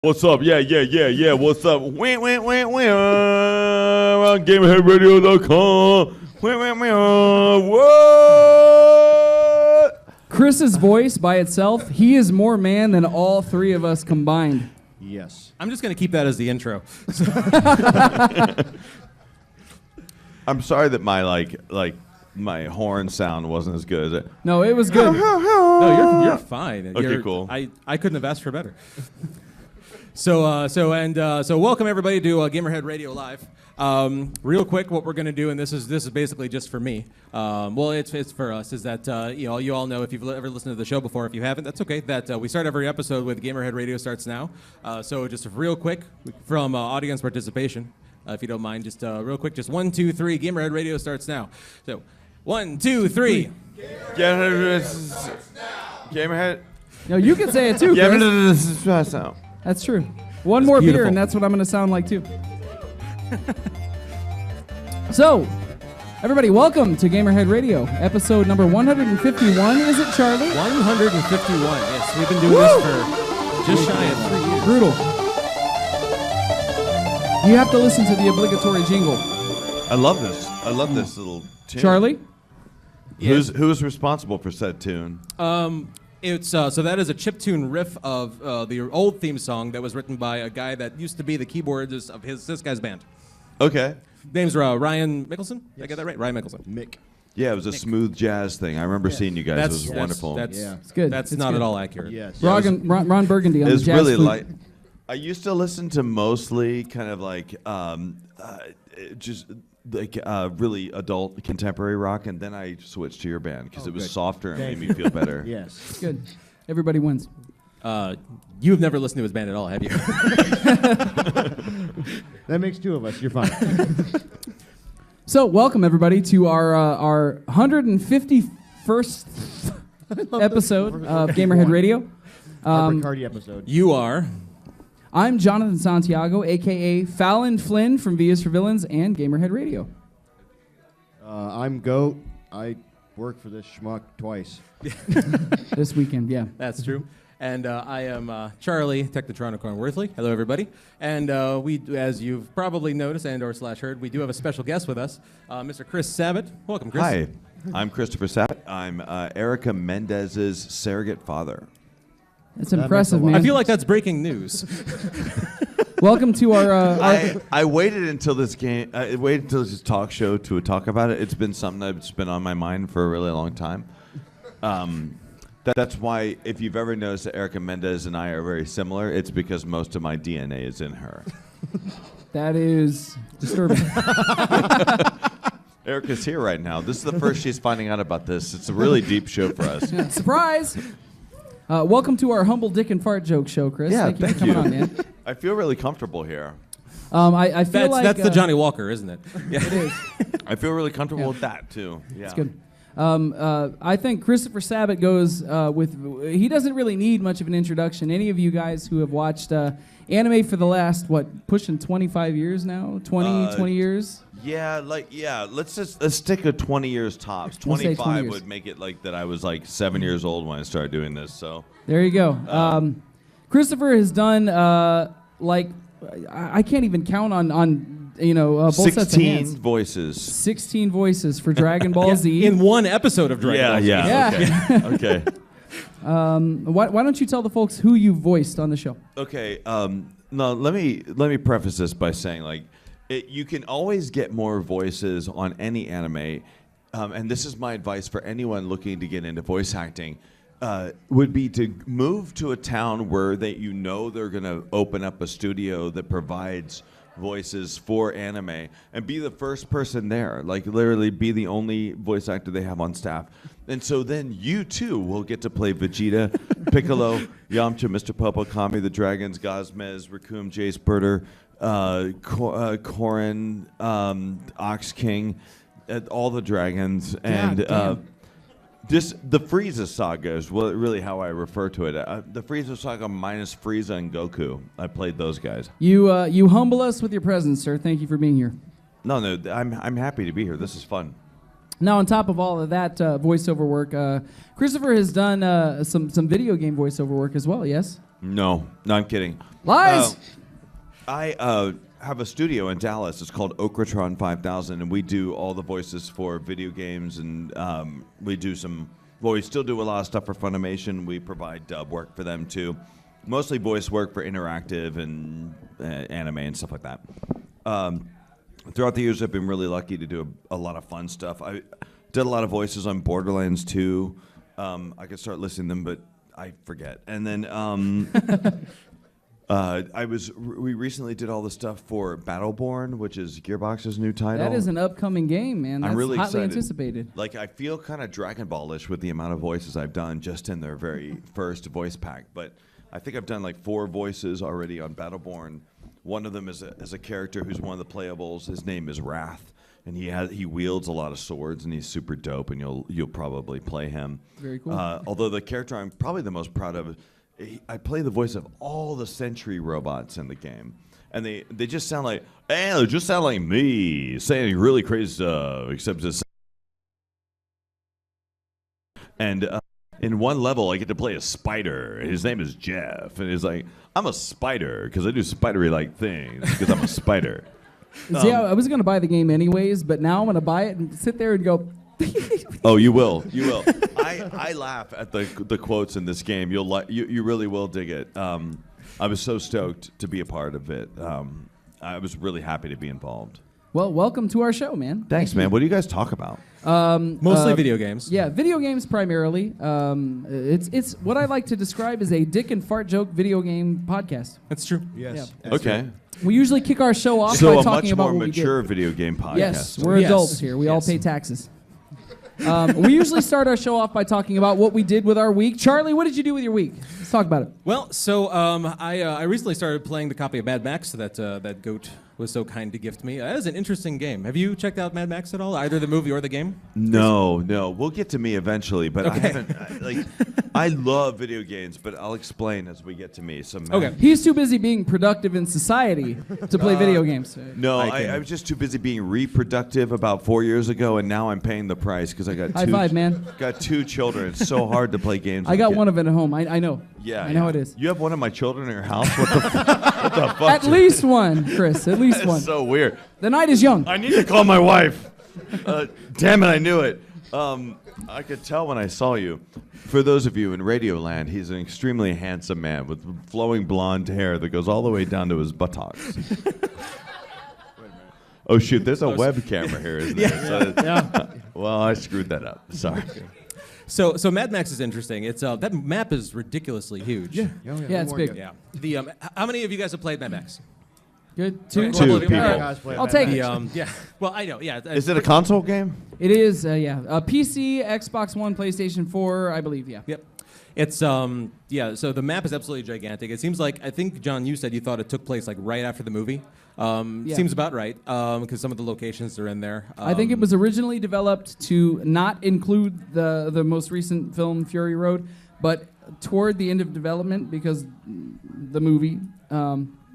What's up? Yeah. What's up? Win. On GamerheadRadio.com. What? Chris's voice by itself, he is more man than all three of us combined. Yes. I'm just going to keep that as the intro. I'm sorry that my horn sound wasn't as good as it. No, it was good. No, you're fine. Okay, cool. I couldn't have asked for better. So welcome everybody to Gamerhead Radio Live. Real quick, what we're going to do, and this is basically just for me. Well, it's for us. Is that you all know, if you've ever listened to the show before, if you haven't, that's okay. That we start every episode with Gamerhead Radio starts now. So just real quick from audience participation, if you don't mind, just real quick, just 1, 2, 3. Gamerhead Radio starts now. So 1, 2, 3. Gamerhead. No, you can say it too, Chris. Gamerhead now. That's true. One more beer, and that's what I'm going to sound like too. So, everybody, welcome to Gamerhead Radio, episode number 151. Is it, Charlie? 151. Yes, we've been doing this for just shy of 3 years. Brutal. You have to listen to the obligatory jingle. I love this. I love this little tune. Charlie? Who's responsible for said tune? It's so that is a chiptune riff of the old theme song that was written by a guy that used to be the keyboardist of this guy's band. Okay. Name's Ryan Mickelson. Did I get that right? Ryan Mickelson. Mick. Yeah, it was a smooth jazz thing. I remember seeing you guys. It was wonderful. It's good. That's It's not good. at all accurate. Yes. Ron Burgundy on the It's jazz really flute. light. I used to listen to mostly kind of like just like really adult contemporary rock, and then I switched to your band because it was good. softer and Thank made me feel better. Yes. It's good. Everybody wins. You have never listened to his band at all, have you? That makes two of us. You're fine. So, welcome everybody to our 151st episode of Gamerhead Radio. Our Bacardi episode. You are. I'm Jonathan Santiago, a.k.a. Fallon Flynn from V is for Villains and Gamerhead Radio. I'm Goat. I work for this schmuck twice. This weekend, yeah. That's true. And I am Charlie, Technotronic Worthley. Hello, everybody. And we, as you've probably noticed and/or heard, we do have a special guest with us, Mr. Chris Sabat. Welcome, Chris. Hi, I'm Christopher Sabat. I'm Erica Mendez's surrogate father. That's impressive, man. I feel like that's breaking news. Welcome to our... I waited until this game. I waited until this talk show to talk about it. It's been something that's been on my mind for a really long time. That's why, if you've ever noticed that Erica Mendez and I are very similar, it's because most of my DNA is in her. That is disturbing. Erica's here right now. This is the first she's finding out about this. It's a really deep show for us. Yeah, surprise! Welcome to our humble dick and fart joke show, Chris. Yeah, Thank you for coming on, man. I feel really comfortable here. I feel That's the Johnny Walker, isn't it? Yeah. It is. I feel really comfortable with that, too. Yeah. It's good. I think Christopher Sabat goes with... He doesn't really need much of an introduction. Any of you guys who have watched anime for the last, pushing 25 years now? 20 years? Yeah, let's stick at 20 years tops. We'll say 25 20 years. would make it like that I was like 7 years old when I started doing this, so. There you go. Christopher has done, I can't even count on both sets of 16 hands. voices. 16 voices for Dragon Ball Z. In one episode of Dragon Ball Z. Yeah. Okay. Why don't you tell the folks who you voiced on the show? Okay. No, let me preface this by saying you can always get more voices on any anime, and this is my advice for anyone looking to get into voice acting. Would be to move to a town where they're going to open up a studio that provides voices for anime and be the first person there, literally be the only voice actor they have on staff. And so then you too will get to play Vegeta, Piccolo, Yamcha, Mr. Popo, Kami, the Dragons, Gazmez, Raccoon, Jace, Birder, Korin, Ox King, all the dragons, and the Frieza saga is really how I refer to it. The Frieza saga minus Frieza and Goku. I played those guys. You humble us with your presence, sir. Thank you for being here. No, I'm happy to be here. This is fun. Now, on top of all of that voiceover work, Christopher has done some video game voiceover work as well, yes? No, I'm kidding. Lies! I have a studio in Dallas. It's called Okratron 5000, and we do all the voices for video games, and we still do a lot of stuff for Funimation. We provide dub work for them, too. Mostly voice work for interactive and anime and stuff like that. Throughout the years, I've been really lucky to do a lot of fun stuff. I did a lot of voices on Borderlands 2. I could start listing them, but I forget. And then we recently did all the stuff for Battleborn, which is Gearbox's new title. That is an upcoming game, man. That's I'm really hotly excited. anticipated. Like, I feel kind of Dragon Ball-ish with the amount of voices I've done just in their very first voice pack. But I think I've done like 4 voices already on Battleborn. One of them is a character who's one of the playables. His name is Wrath, and he wields a lot of swords, and he's super dope, and you'll probably play him. Very cool. Although the character I'm probably the most proud of, I play the voice of all the sentry robots in the game, and they just sound like, they just sound like me saying really crazy stuff, except it's. And in one level, I get to play a spider. His name is Jeff, and he's like, I'm a spider because I do spidery-like things because I'm a spider. See, I was going to buy the game anyways, but now I'm going to buy it and sit there and go. Oh, you will. I laugh at the quotes in this game. You really will dig it. I was so stoked to be a part of it. I was really happy to be involved. Well, welcome to our show, man. Thanks, man. What do you guys talk about? Mostly video games. Yeah, video games primarily. It's what I like to describe as a dick and fart joke video game podcast. That's true. Yes. Yeah. Okay. We usually kick our show off So by a talking much about more what we mature did. video game podcast. Yes, we're Yes. adults here. We all Yes. pay taxes. We usually start our show off by talking about what we did with our week. Charlie, what did you do with your week? Let's talk about it. Well, so I recently started playing the copy of Mad Max that Goat was so kind to gift me. That is an interesting game. Have you checked out Mad Max at all? Either the movie or the game? No. We'll get to me eventually, but Okay. I haven't. I love video games, but I'll explain as we get to me. So Okay. He's too busy being productive in society to play video games. No, I can- I was just too busy being reproductive about 4 years ago, and now I'm paying the price because I got High five, man. Got 2 children. It's so hard to play games. I with got kids. one of it at home. I know. Yeah, I know yeah. it is. You have one of my children in your house? What the, what the fuck? At least one, Chris. At least one. That's so weird. The night is young. I need to call my wife. Damn it, I knew it. I could tell when I saw you. For those of you in Radioland, he's an extremely handsome man with flowing blonde hair that goes all the way down to his buttocks. Oh, shoot, there's a web camera here, isn't there? So well, I screwed that up. Sorry. So Mad Max is interesting. It's that map is ridiculously huge. Yeah, it's big. Yeah. The how many of you guys have played Mad Max? Good. Two. Two people. All Guys play I'll Mad take Max. it. Yeah. Well, I know. Yeah. Is it a console game? It is, yeah. PC, Xbox One, PlayStation 4, I believe, yeah. Yep. It's so the map is absolutely gigantic. It seems like, I think, John, you said you thought it took place like right after the movie. Yeah. Seems about right, because some of the locations are in there. I think it was originally developed to not include the most recent film, Fury Road, but toward the end of development, because the movie,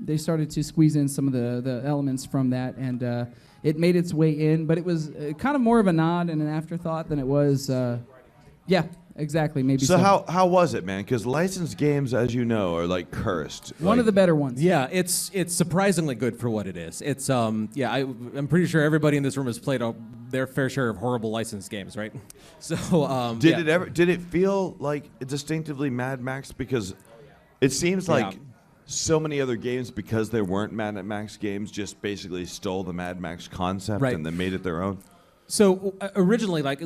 they started to squeeze in some of the elements from that, and it made its way in, but it was kind of more of a nod and an afterthought than it was, yeah. Exactly, maybe So how was it, man? Because licensed games, as you know, are like cursed. One of the better ones. Yeah, it's surprisingly good for what it is. It's I'm pretty sure everybody in this room has played their fair share of horrible licensed games, right? So Did it feel like distinctively Mad Max? Because it seems like so many other games, because there weren't Mad Max games, just basically stole the Mad Max concept Right. and then made it their own. So originally, like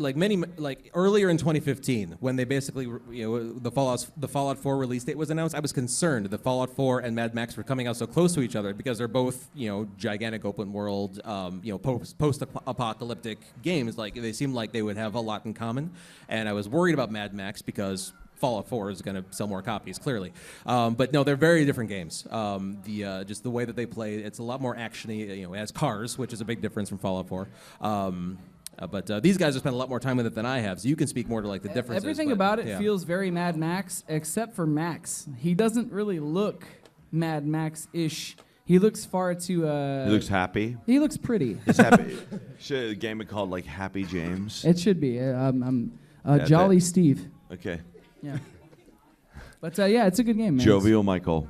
earlier in 2015, when they basically, the Fallout 4 release date was announced, I was concerned that Fallout 4 and Mad Max were coming out so close to each other because they're both, gigantic open world, post-apocalyptic games. Like they seemed like they would have a lot in common, and I was worried about Mad Max because Fallout 4 is going to sell more copies, clearly. But no, they're very different games. Just the way that they play, it's a lot more actiony. It has cars, which is a big difference from Fallout 4. But these guys have spent a lot more time with it than I have, so you can speak more to like the differences. Everything but, about it yeah. feels very Mad Max, except for Max. He doesn't really look Mad Max-ish. He looks far too. He looks happy. He looks pretty. He's happy. Should a game be called like Happy James? It should be. I'm Yeah, Jolly Steve. Okay. Yeah. But yeah, it's a good game, man. Jovial Michael.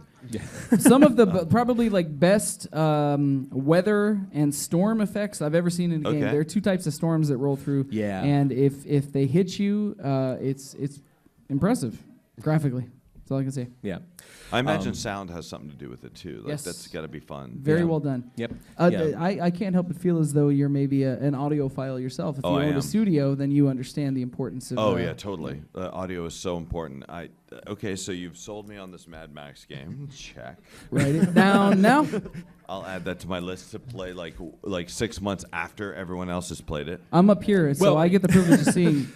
Some of the probably like best weather and storm effects I've ever seen in a game. Okay. There are two types of storms that roll through. Yeah. And if they hit you, it's impressive graphically. That's all I can say. Yeah. I imagine sound has something to do with it too. Like Yes. That's got to be fun. Very well done. Yep. Yeah. I can't help but feel as though you're maybe an audiophile yourself. If you I own am. a studio, then you understand the importance of. Oh yeah, totally. Audio is so important. Okay, so you've sold me on this Mad Max game. Check. Write it down now. I'll add that to my list to play like 6 months after everyone else has played it. I'm up here, so Well, I get the privilege of seeing.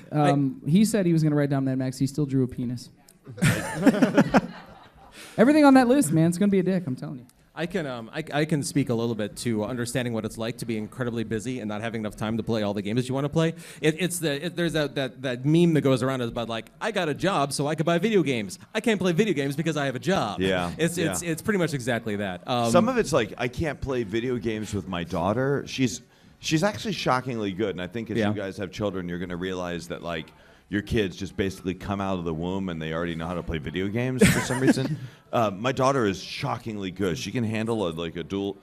He said he was going to write down Mad Max. He still drew a penis. Everything on that list, man, it's going to be a dick. I'm telling you. I can speak a little bit to understanding what it's like to be incredibly busy and not having enough time to play all the games you want to play. There's that meme that goes around about like, I got a job so I could buy video games. I can't play video games because I have a job. Yeah, It's pretty much exactly that. Some of it's like I can't play video games with my daughter. She's actually shockingly good, and I think as you guys have children, you're going to realize that like your kids just basically come out of the womb and they already know how to play video games for some reason. My daughter is shockingly good. She can handle a dual.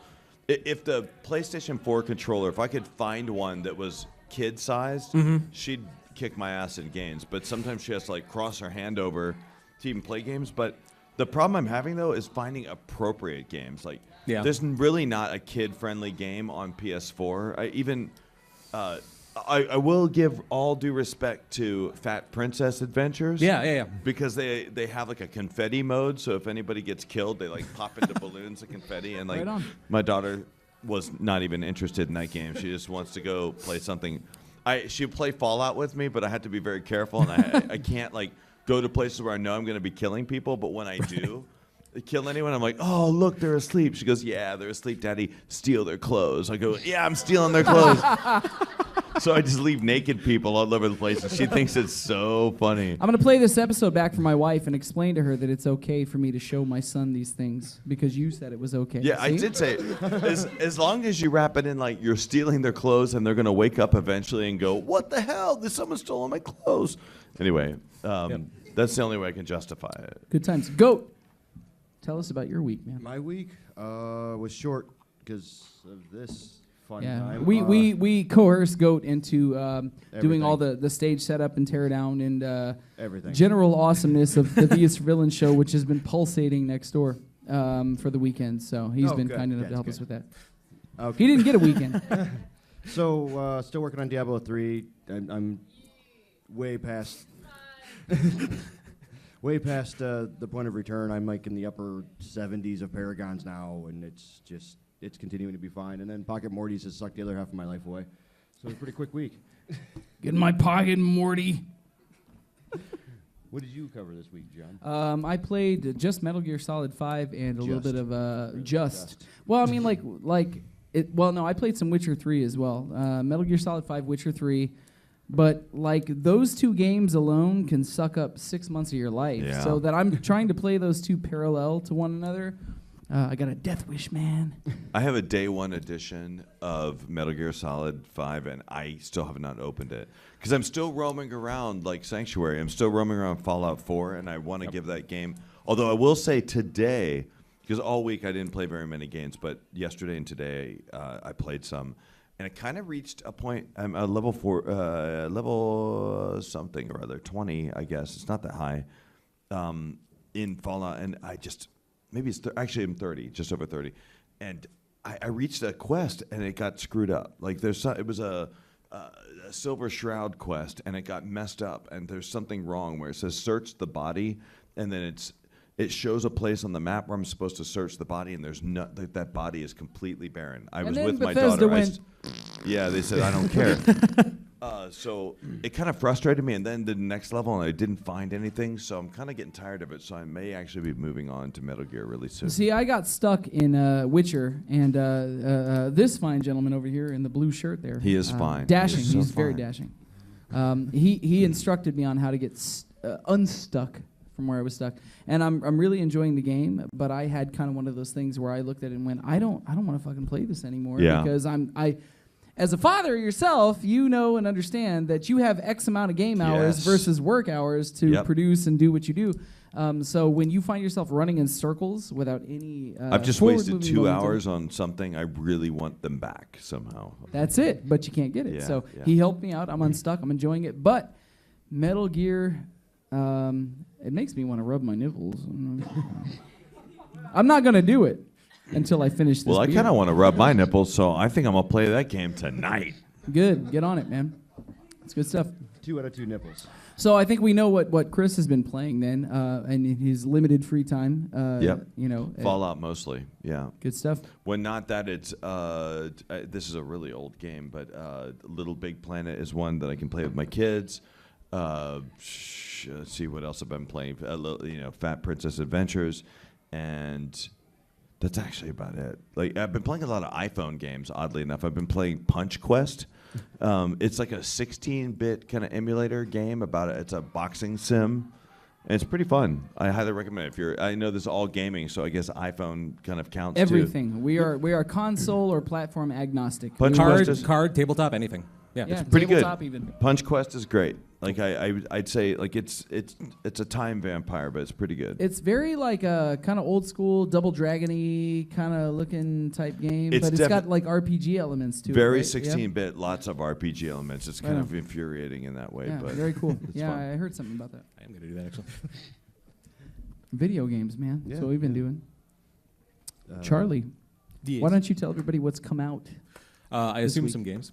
If the PlayStation 4 controller, if I could find one that was kid-sized, she'd kick my ass in games. But sometimes she has to like cross her hand over to even play games. But the problem I'm having though is finding appropriate games. Like there's really not a kid-friendly game on PS4. I will give all due respect to Fat Princess Adventures. Yeah. Because they have like a confetti mode, so if anybody gets killed, they like pop into balloons of confetti. And like Right on. my daughter was not even interested in that game. She just wants to go play something. She'd play Fallout with me, but I have to be very careful, and I can't like go to places where I know I'm going to be killing people. But when I do kill anyone, I'm like, oh look, they're asleep. She goes, yeah, they're asleep, Daddy. Steal their clothes. I go, yeah, I'm stealing their clothes. So I just leave naked people all over the place, and she thinks it's so funny. I'm going to play this episode back for my wife and explain to her that it's okay for me to show my son these things because you said it was okay. Yeah, I See? did say, as long as you wrap it in like you're stealing their clothes and they're going to wake up eventually and go, what the hell? There's someone stolen my clothes. Anyway, that's the only way I can justify it. Good times. Goat, tell us about your week, man. My week was short because of this fun Yeah, time. we coerced Goat into doing Everything. all the stage setup and tear down and Everything. general awesomeness of the V is for Villain show, which has been pulsating next door for the weekend. So he's been good. kind enough That's to help good. us with that. Okay. He didn't get a weekend. So still working on Diablo 3. I'm way past the point of return. I'm like in the upper 70s of Paragons now, and it's continuing to be fine. And then Pocket Morty's has sucked the other half of my life away. So it's a pretty quick week. Get in my pocket, Morty. What did you cover this week, John? I played just Metal Gear Solid 5 and a little Just. bit of Just. Just. Well, I mean, no, I played some Witcher 3 as well. Metal Gear Solid 5, Witcher 3. But, like, those two games alone can suck up 6 months of your life. Yeah. So that I'm trying to play those two parallel to one another. I got a Death Wish, man. I have a day one edition of Metal Gear Solid 5, and I still have not opened it. Because I'm still roaming around like Sanctuary. I'm still roaming around Fallout 4, and I want to give that game. Although I will say today, because all week I didn't play very many games, but yesterday and today I played some. And it kind of reached a point, I'm a level 4, level something or other, 20, I guess. It's not that high in Fallout. And I just, maybe it's, actually I'm 30, just over 30. And I reached a quest and it got screwed up. Like it was a Silver Shroud quest and it got messed up. And there's something wrong where it says search the body. And then it shows a place on the map where I'm supposed to search the body, and there's that body is completely barren. I was with my Bethesda daughter. They said I don't care. So it kind of frustrated me, and then the next level, and I didn't find anything. So I'm kind of getting tired of it. So I may actually be moving on to Metal Gear really soon. See, I got stuck in Witcher, and this fine gentleman over here in the blue shirt there. He is fine. Dashing. He is so He's very fine. dashing. He instructed me on how to get unstuck from where I was stuck. And I'm really enjoying the game, but I had kind of one of those things where I looked at it and went, I don't want to fucking play this anymore Yeah. because as a father yourself, you know and understand that you have X amount of game hours Yes. versus work hours to Yep. produce and do what you do. So when you find yourself running in circles without any I've just wasted forward-moving 2 momentum, hours on something. I really want them back somehow. that's it, but you can't get it. Yeah, So yeah. he helped me out. I'm unstuck. I'm enjoying it. But Metal Gear, it makes me want to rub my nipples. I'm not going to do it until I finish this. Well, I beer. kind of want to rub my nipples, so I think I'm gonna play that game tonight. Good. Get on it, man. It's good stuff. 2 out of 2 nipples. So I think we know what Chris has been playing then, and in his limited free time. Yep. You know. Fallout mostly, yeah. Good stuff. When not that, it's this is a really old game, but Little Big Planet is one that I can play with my kids. Let's see what else I've been playing. Fat Princess Adventures, and that's actually about it. Like I've been playing a lot of iPhone games. Oddly enough, I've been playing Punch Quest. It's like a 16-bit kind of emulator game it's a boxing sim. And it's pretty fun. I highly recommend it. I know this is all gaming, so I guess iPhone kind of counts Everything. too. We are console or platform agnostic. Punch We- Quest is- Card, tabletop, anything. Yeah. Yeah, pretty good. tabletop even. Punch Quest is great. Like I'd say like it's a time vampire, but it's pretty good. It's very like a kind of old school Double Dragon-y kind of looking type game, It's but it's got like RPG elements to Very it. Right? Yeah? 16-bit, lots of RPG elements. It's kind Right of infuriating in that way, Yeah, but very cool. it's Yeah, fun. I heard something about that. I am going to do that, actually. Video games, man. Yeah, That's what we've been yeah. doing. Charlie, why don't you tell everybody what's come out? I assume week? some games.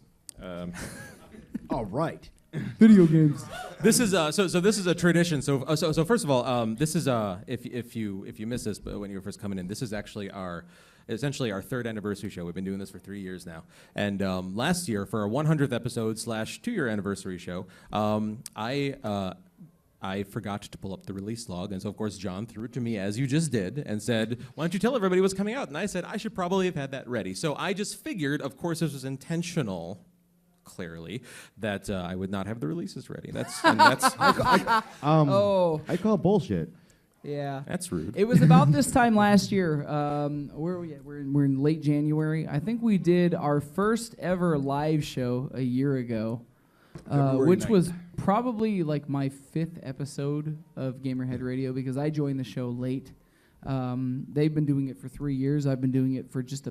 All right. Video games. This is so this is a tradition. So first of all, this is if you missed this, but when you were first coming in, this is actually essentially our 3rd anniversary show. We've been doing this for 3 years now, and last year for our 100th episode / 2-year anniversary show, I forgot to pull up the release log, and so of course John threw it to me as you just did and said, "Why don't you tell everybody what's coming out?" And I said I should probably have had that ready. So I just figured, of course, this was intentional. Clearly, that I would not have the releases ready. That's Oh, I call bullshit. yeah. that's rude. It was about this time last year. Where are we at? We're in late January. I think we did our first ever live show a year ago, which was probably like my 5th episode of Gamerhead Radio because I joined the show late. They've been doing it for 3 years. I've been doing it for just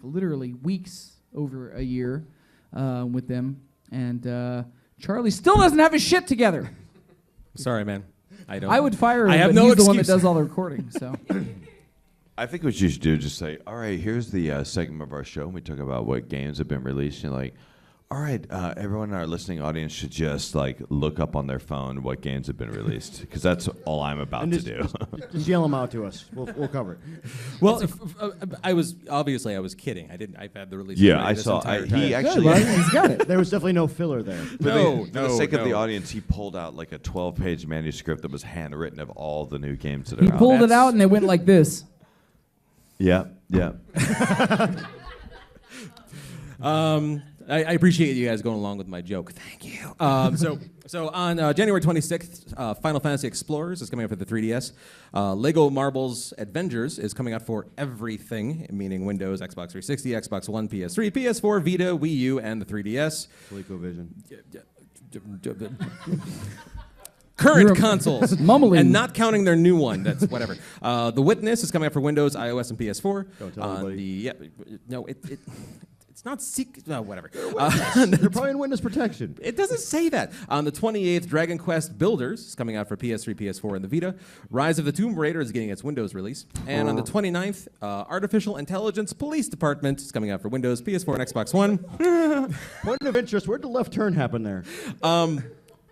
literally weeks over a year with them. And Charlie still doesn't have his shit together. Sorry, man. I don't. I would fire him, I have but no he's the one that excuse. does all the recording. So. I think what you should do is just say, all right, here's the segment of our show. And we talk about what games have been released. And like, all right, everyone in our listening audience should just like look up on their phone what games have been released because that's all I'm about to do. Just yell them out to us. We'll cover it. Well, I was kidding. I've had the release. Yeah, ready I this saw. entire He time. Good, actually. well, he's got it. There was definitely no filler there. For the sake of the audience, he pulled out like a 12-page manuscript that was handwritten of all the new games that are He out. pulled it out and it went like this. Yeah, yeah. I appreciate you guys going along with my joke. Thank you. So on January 26th, Final Fantasy Explorers is coming out for the 3DS. Lego Marvel's Avengers is coming out for everything, meaning Windows, Xbox 360, Xbox One, PS3, PS4, Vita, Wii U, and the 3DS. ColecoVision. Current consoles. mumbling. And not counting their new one. That's whatever. The Witness is coming out for Windows, iOS, and PS4. Don't tell anybody. It's not secret. No, whatever. They're probably in Windows protection. It doesn't say that. On the 28th, Dragon Quest Builders is coming out for PS3, PS4, and the Vita. Rise of the Tomb Raider is getting its Windows release. And on the 29th, Artificial Intelligence Police Department is coming out for Windows, PS4, and Xbox One. Point of interest, where'd the left turn happen there?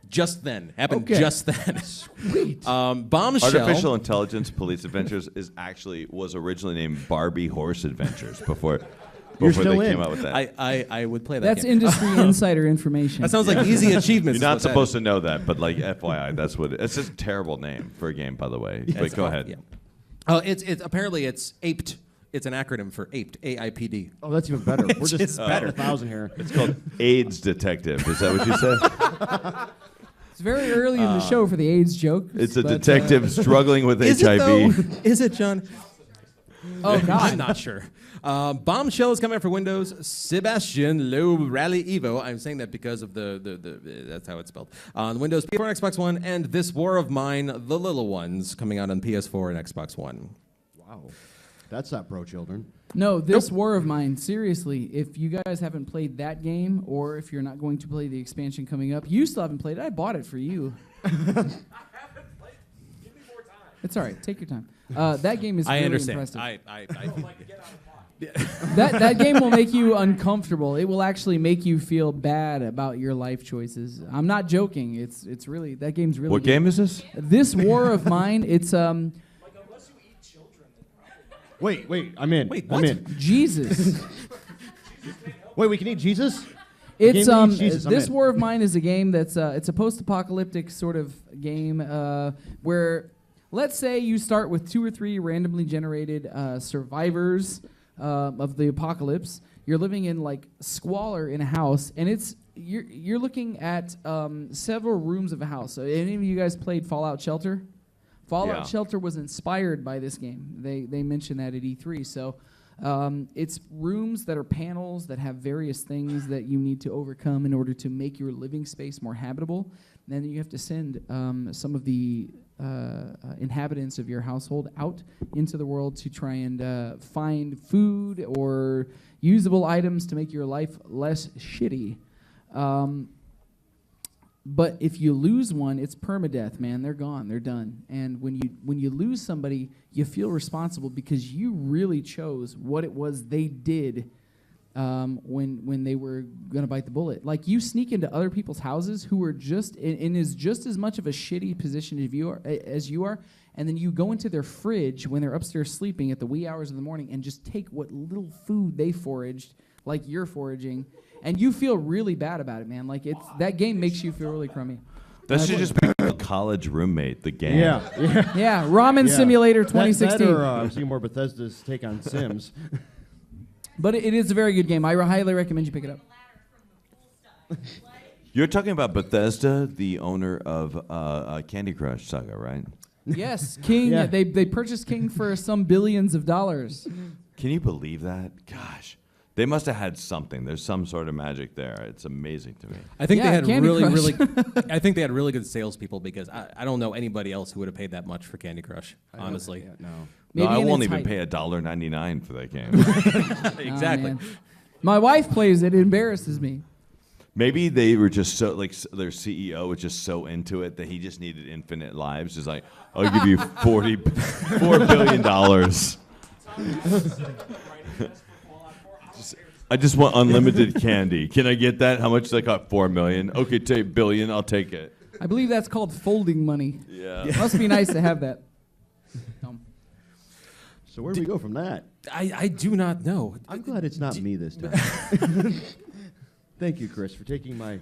Just then. Happened Okay. just then. Sweet. Bombshell. Artificial Intelligence Police Adventures was originally named Barbie Horse Adventures before still they in. came out with that. I would play that That's game. industry insider information. That sounds like easy achievements. You're not is what that supposed is. to know that, but like FYI, that's what it's just a terrible name for a game, by the way. But It's go called- ahead. Yeah. It's apparently it's APED. It's an acronym for APED. AIPD. Oh, that's even better. We're just is better. 1,000 here. It's called AIDS Detective. Is that what you said? It's very early in the show for the AIDS joke. It's a detective struggling with Is HIV. it though? Is it, John? Oh, God. I'm not sure. Bombshell is coming out for Windows. Sebastian Low Rally Evo. I'm saying that because of the that's how it's spelled. On Windows, PS4, and Xbox One, and This War of Mine, The Little Ones, coming out on PS4 and Xbox One. Wow. That's not pro children. No, this War of Mine, seriously, if you guys haven't played that game, or if you're not going to play the expansion coming up, you still haven't played it. I bought it for you. I haven't played. Give me more time. It's all right. Take your time. That game is I really understand. impressive. I don't like to get out of the pot. that game will make you uncomfortable. It will actually make you feel bad about your life choices. I'm not joking. It's really that game's really What good. game is this? This War of Mine, it's Like, unless you eat children, then probably not. Wait, I'm in. Wait, I'm what? in. Jesus. Wait, we can eat Jesus? It's Game needs Jesus, I'm This in. War of Mine is a game that's it's a post-apocalyptic sort of game where, let's say you start with 2 or 3 randomly generated survivors of the apocalypse. You're living in like squalor in a house, and you're looking at several rooms of a house. So any of you guys played Fallout Shelter? Fallout Yeah. Shelter was inspired by this game. They mentioned that at E3. So it's rooms that are panels that have various things that you need to overcome in order to make your living space more habitable. And then you have to send some of the inhabitants of your household out into the world to try and find food or usable items to make your life less shitty. But if you lose one, it's permadeath, man. They're gone. They're done. And when you lose somebody, you feel responsible because you really chose what it was they did when they were gonna bite the bullet. Like you sneak into other people's houses who are just in is just as much of a shitty position as you are, and then you go into their fridge when they're upstairs sleeping at the wee hours of the morning and just take what little food they foraged, like you're foraging. And you feel really bad about it, man. Like that game makes you feel really crummy. That should just be a college roommate, the game. Yeah. Yeah, Ramen Yeah. Simulator That 2016. or I'm seeing more Bethesda's take on Sims. But it is a very good game. I highly recommend you pick it up. You're talking about Bethesda, the owner of Candy Crush Saga, right? Yes, King. Yeah. They purchased King for some billions of dollars. Can you believe that? Gosh. They must have had something. There's some sort of magic there. It's amazing to me. I think Yeah, they had Candy really, Crush. I think they had really good salespeople because I don't know anybody else who would have paid that much for Candy Crush. Honestly, Yeah, no. No, I in won't its even height. pay $1.99 for that game. Oh, exactly. man. My wife plays it. It embarrasses me. Maybe they were just so, like, their CEO was just so into it that he just needed infinite lives. He's like, I'll give you $4 billion. I just want unlimited candy. Can I get that? How much does that cost? $4 million. Okay, take billion. I'll take it. I believe that's called folding money. Yeah. Must be nice to have that. So where do we go from that? I do not know. I'm glad it's not me this time. Thank you, Chris, for taking my...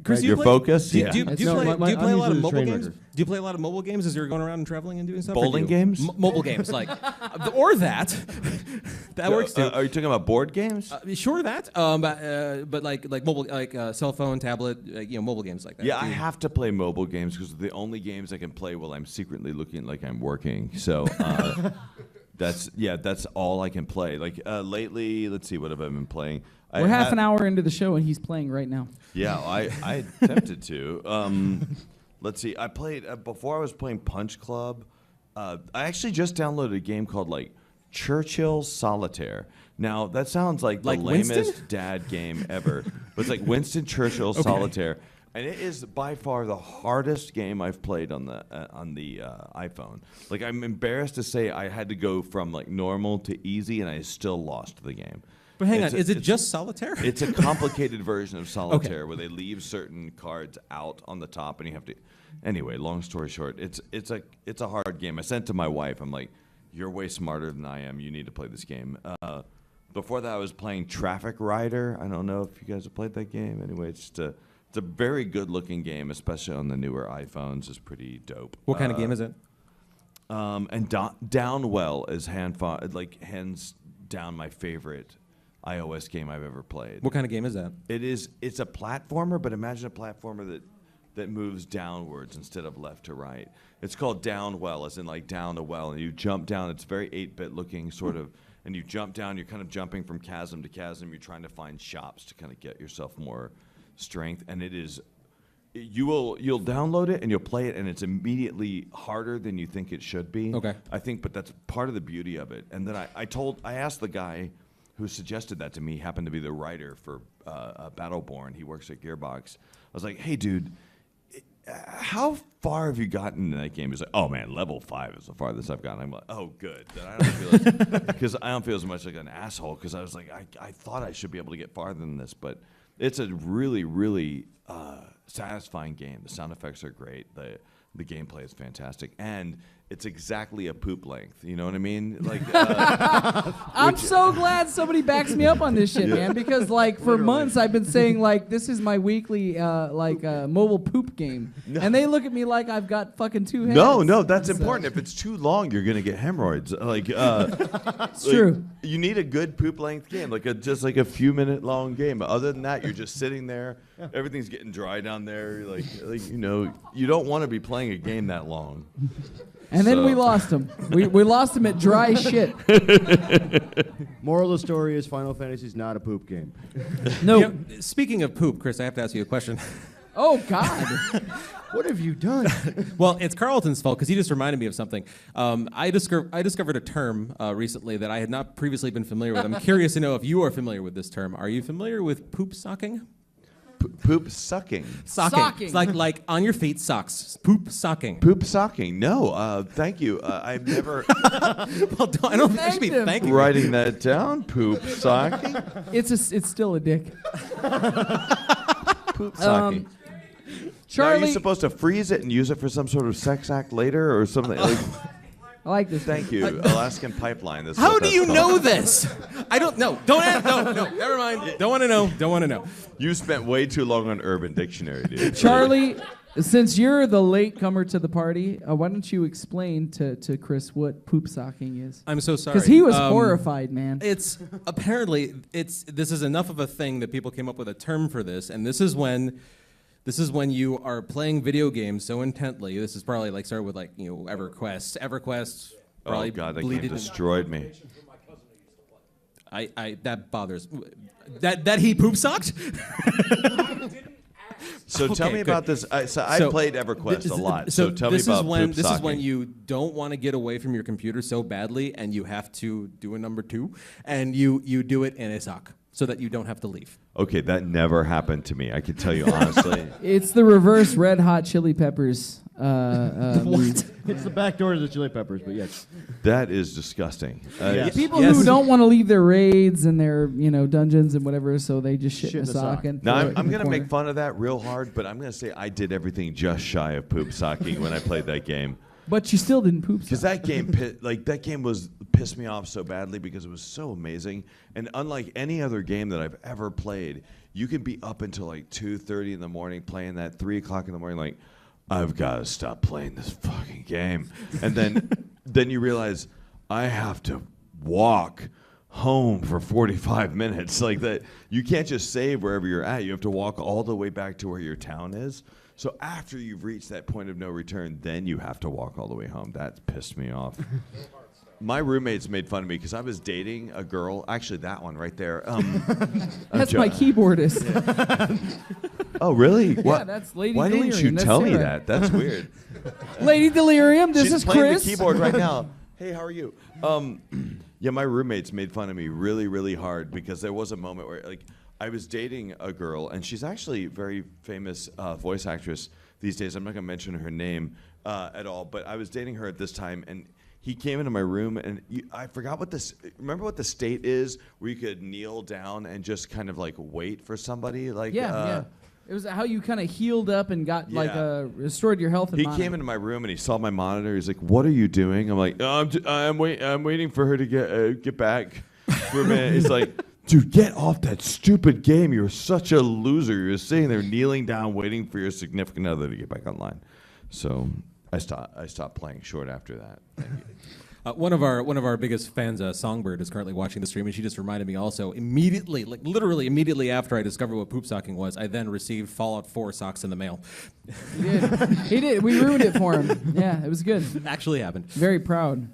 Chris, Your focus? Do, Yeah. do you play, No, do you play a lot of I'm usually the mobile train games? wrecker. Do you play a lot of mobile games as you're going around and traveling and doing stuff? or do Bowling you- games? Mobile games, like, or that. That works too. Are you talking about board games? Sure, that. But like mobile, like cell phone, tablet, mobile games like that. Yeah, I Do you- have to play mobile games because they're the only games I can play while I'm secretly looking like I'm working. So that's all I can play. Like lately, let's see, what have I been playing? We're half an hour into the show, and he's playing right now. Yeah, I attempted to. Let's see, I played before I was playing Punch Club. I actually just downloaded a game called like Churchill Solitaire. Now that sounds like the Like lamest Winston? dad game ever, but it's like Winston Churchill Solitaire. And it is by far the hardest game I've played on the iPhone. Like I'm embarrassed to say I had to go from like normal to easy, and I still lost the game. But hang It's on, a- is it it's- just solitaire? It's a complicated version of Solitaire where they leave certain cards out on the top, and you have to. Anyway, long story short, it's a hard game. I sent it to my wife. I'm like, you're way smarter than I am. You need to play this game. Before that, I was playing Traffic Rider. I don't know if you guys have played that game. Anyway, it's a very good-looking game, especially on the newer iPhones. It's pretty dope. What kind of game is it? And Downwell is hands down my favorite iOS game I've ever played. What kind of game is that? It's a platformer, but imagine a platformer that that moves downwards instead of left to right. It's called down well, as in like down a well, and you jump down. It's very 8-bit looking, sort of, and you jump down. You're kind of jumping from chasm to chasm. You're trying to find shops to kind of get yourself more strength, and it is. You'll download it and you'll play it, and it's immediately harder than you think it should be. Okay. I think, but that's part of the beauty of it. And then I asked the guy who suggested that to me, happened to be the writer for Battleborn. He works at Gearbox. I was like, hey, dude, how far have you gotten in that game? He's like, oh man, level 5 is the farthest I've gotten. I'm like, oh good. Then I don't feel because I don't feel as much like an asshole, because I was like, I thought I should be able to get farther than this, but it's a really, really satisfying game. The sound effects are great. The gameplay is fantastic, and it's exactly a poop length. You know what I mean? Like, I'm so glad somebody backs me up on this shit, man. Because like for months I've been saying like this is my weekly mobile poop game, and they look at me like I've got fucking 2 heads. No, that's important. If it's too long, you're gonna get hemorrhoids. Like, it's true. You need a good poop length game, like just like a few minute long game. But other than that, you're just sitting there. Everything's getting dry down there. Like you know, you don't want to be playing a game that long. And then we lost him. We lost him at dry shit. Moral of the story is Final Fantasy's not a poop game. No. You know, speaking of poop, Chris, I have to ask you a question. Oh God. What have you done? Well, it's Carlton's fault because he just reminded me of something. I discovered a term recently that I had not previously been familiar with. I'm curious to know if you are familiar with this term. Are you familiar with poop socking? Poop sucking. Socking. It's like on your feet, socks. Poop socking. Poop socking. No, thank you. I've never Well, I don't think I should be Thanked him. thanking you. writing that down. Poop socking. It's still a dick. Poop socking. Now, are Charlie, you supposed to freeze it and use it for some sort of sex act later or something? Like, I like this. thank you, Alaskan Pipeline. This is How what do that's you called. know this? I don't know. No, never mind. Don't want to know. Don't want to know. You spent way too long on Urban Dictionary, dude. Charlie, since you're the late comer to the party, why don't you explain to Chris what poop socking is? I'm so sorry. Because he was horrified, man. It's apparently this is enough of a thing that people came up with a term for this, and this is when you are playing video games so intently. This is probably like started with like EverQuest. EverQuest probably Oh God, that bleeded game in- destroyed me. I that bothers that he poop socked. So tell Okay, me good. about this. I played EverQuest a lot. So So tell me about poop this is socking. when you don't want to get away from your computer so badly, and you have to do a number 2, and you do it in a sock so that you don't have to leave. Okay, that never happened to me. I can tell you honestly. It's the reverse Red Hot Chili Peppers. What? It's the back door to the Chili Peppers, but yes. That is disgusting. Yes. People Yes. who don't want to leave their raids and their dungeons and whatever, so they just shit in a sock. And Now throw it I'm in the going to make corner. fun of that real hard, but I'm going to say I did everything just shy of poop socking when I played that game. But you still didn't poop Because sock. that game was pissed me off so badly because it was so amazing, and unlike any other game that I've ever played, you can be up until like 2:30 in the morning playing that, 3 o'clock in the morning, like I've got to stop playing this fucking game, and then you realize I have to walk home for 45 minutes. Like that, you can't just save wherever you're at. You have to walk all the way back to where your town is. So after you've reached that point of no return, then you have to walk all the way home. That pissed me off. My roommates made fun of me because I was dating a girl. Actually, that one right there. That's my keyboardist. Oh, really? Yeah, that's Lady Why didn't you Delirium. That's tell me Sarah. that? That's weird. Lady Delirium, this She's is playing Chris. the keyboard right now. Hey, how are you? Yeah, my roommates made fun of me really, really hard because there was a moment where, like, I was dating a girl, and she's actually a very famous voice actress these days. I'm not going to mention her name at all, but I was dating her at this time, and he came into my room, and I forgot remember what the state is where you could kneel down and just kind of, like, wait for somebody? Like, Yeah. It was how you kind of healed up and got Yeah. restored your health. And He mana. came into my room and he saw my monitor. He's like, "What are you doing?" I'm like, "Oh, I'm waiting for her to get back for a minute." He's like, "Dude, get off that stupid game. You're such a loser. You're sitting there kneeling down, waiting for your significant other to get back online." So I stopped playing short after that. One of our biggest fans, Songbird, is currently watching the stream, and she just reminded me also immediately, like literally immediately after I discovered what poop socking was, I then received Fallout 4 socks in the mail. He did. He did. We ruined it for him. Yeah, it was good. It actually happened. Very proud.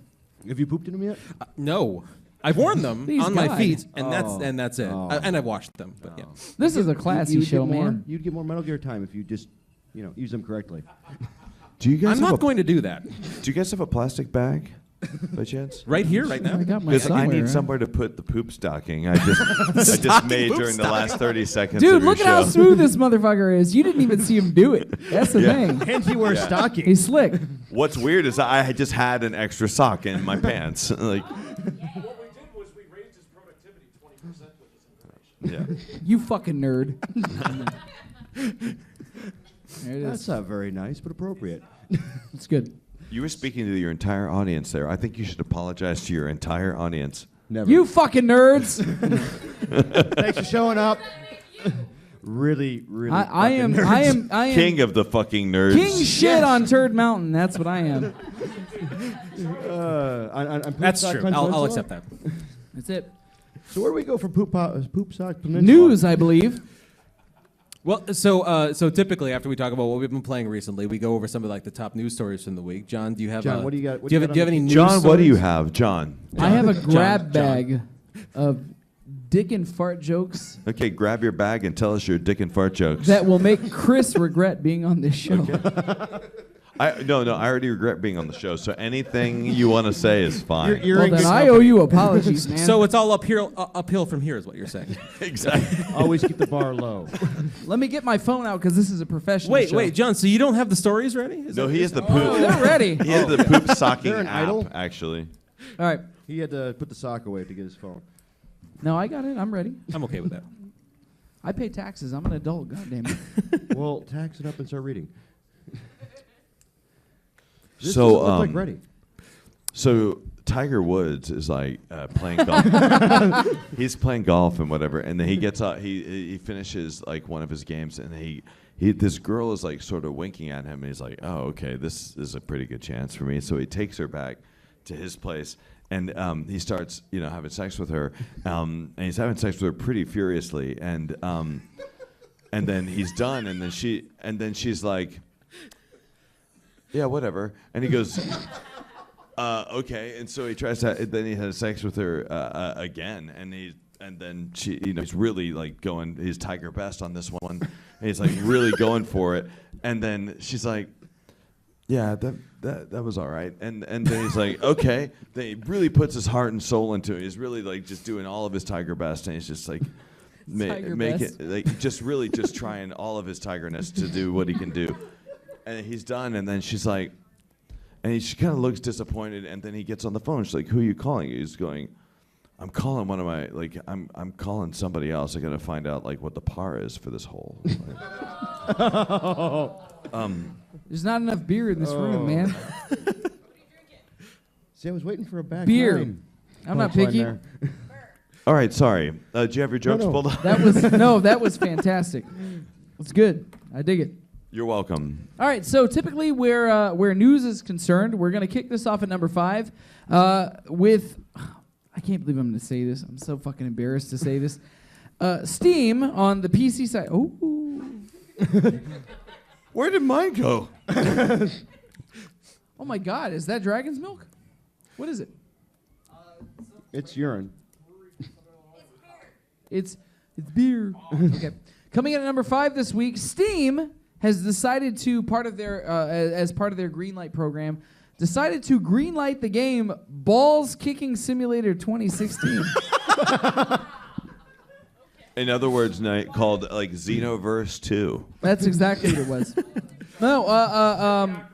Have you pooped in them yet? No. I've worn them Please on my God. feet, and that's it. Oh. And I've washed them, but yeah. This is a classy You'd show, get more, man. You'd get more Metal Gear time if you just, use them correctly. Do you guys I'm have not going to do that. Do you guys have a plastic bag, by chance? Right here, right now. I got my Because I somewhere. need somewhere to put the poop stocking. I just made during the last 30 seconds. Dude, of your look at how show. smooth this motherfucker is. You didn't even see him do it. That's the Yeah. thing. And he wears stockings. He's slick. What's weird is I had just had an extra sock in my pants. Like, What we did was we raised his productivity 20% with this information. yeah. You fucking nerd. There it That's is. not very nice, but appropriate. It's good. You were speaking to your entire audience there. I think you should apologize to your entire audience. Never. You fucking nerds. Thanks for showing up. Really, really. I am King of the fucking nerds. king shit on Turd Mountain. That's what I am. On Poop That's Sock true. Peninsula? I'll accept that. That's it. So where do we go from Poop Sock Peninsula? News, I believe. Well, so typically after we talk about what we've been playing recently, we go over some of like the top news stories from the week. John, do you have? John, what do you got? What Do you do you have, got do you have on any the- news? John, what do you stories? have? John. I have a grab John. bag of dick and fart jokes Okay, grab your bag and tell us your dick and fart jokes. that will make Chris regret being on this show. No, I already regret being on the show, so anything you want to say is fine. You're Well, in then good I company. owe you apologies, man. So it's all uphill from here, is what you're saying. Exactly. Always keep the bar low. let me get my phone out because this is a professional Wait, show. John. So you don't have the stories ready? Is No, that- he has the Oh, poop. they're ready. He has the poop socking They're an app, idol? actually. All right. He had to put the sock away to get his phone. No, I got it. I'm ready. I'm okay with that. I pay taxes. I'm an adult. God damn it. Well, tax it up and start reading. This So, doesn't look like ready. So Tiger Woods is like playing golf. He's playing golf and whatever, and then he gets out. He finishes like one of his games, and this girl is like sort of winking at him, and he's like, "Oh, okay, this is a pretty good chance for me." So he takes her back to his place, and he starts, having sex with her, and he's having sex with her pretty furiously, and then he's done, and then she's like, "Yeah, whatever," and he goes. Okay, and so he tries to. Then he has sex with her again, and then she, he's really like going his tiger best on this one, and he's like really going for it, and then she's like, "Yeah, that was all right," and then he's like, "Okay," then he really puts his heart and soul into it. He's really like just doing all of his tiger best, and he's just like, Tiger make best. it like just really just trying all of his tigerness to do what he can do, and he's done, and then she's like. And she kind of looks disappointed, and then he gets on the phone. She's like, "Who are you calling?" He's going, "I'm calling one of my I'm calling somebody else. I gotta find out like what the par is for this hole." There's not enough beer in this room, man. See, I was waiting for a back Beer. nine I'm not punchline picky. there. All right, sorry. Do you have your jokes no. pulled up? That was fantastic. It's good. I dig it. You're welcome. All right, so typically where news is concerned, we're going to kick this off at number 5 with, I can't believe I'm going to say this. I'm so fucking embarrassed to say this. Steam on the PC side. Ooh. Where did mine go? Oh my God, is that dragon's milk? What is it? It's urine. It's beer. Okay. Coming in at number 5 this week, Steam has decided to as part of their Greenlight program, decided to greenlight the game Balls Kicking Simulator 2016. In other words, called like Xenoverse 2. That's exactly what it was. No,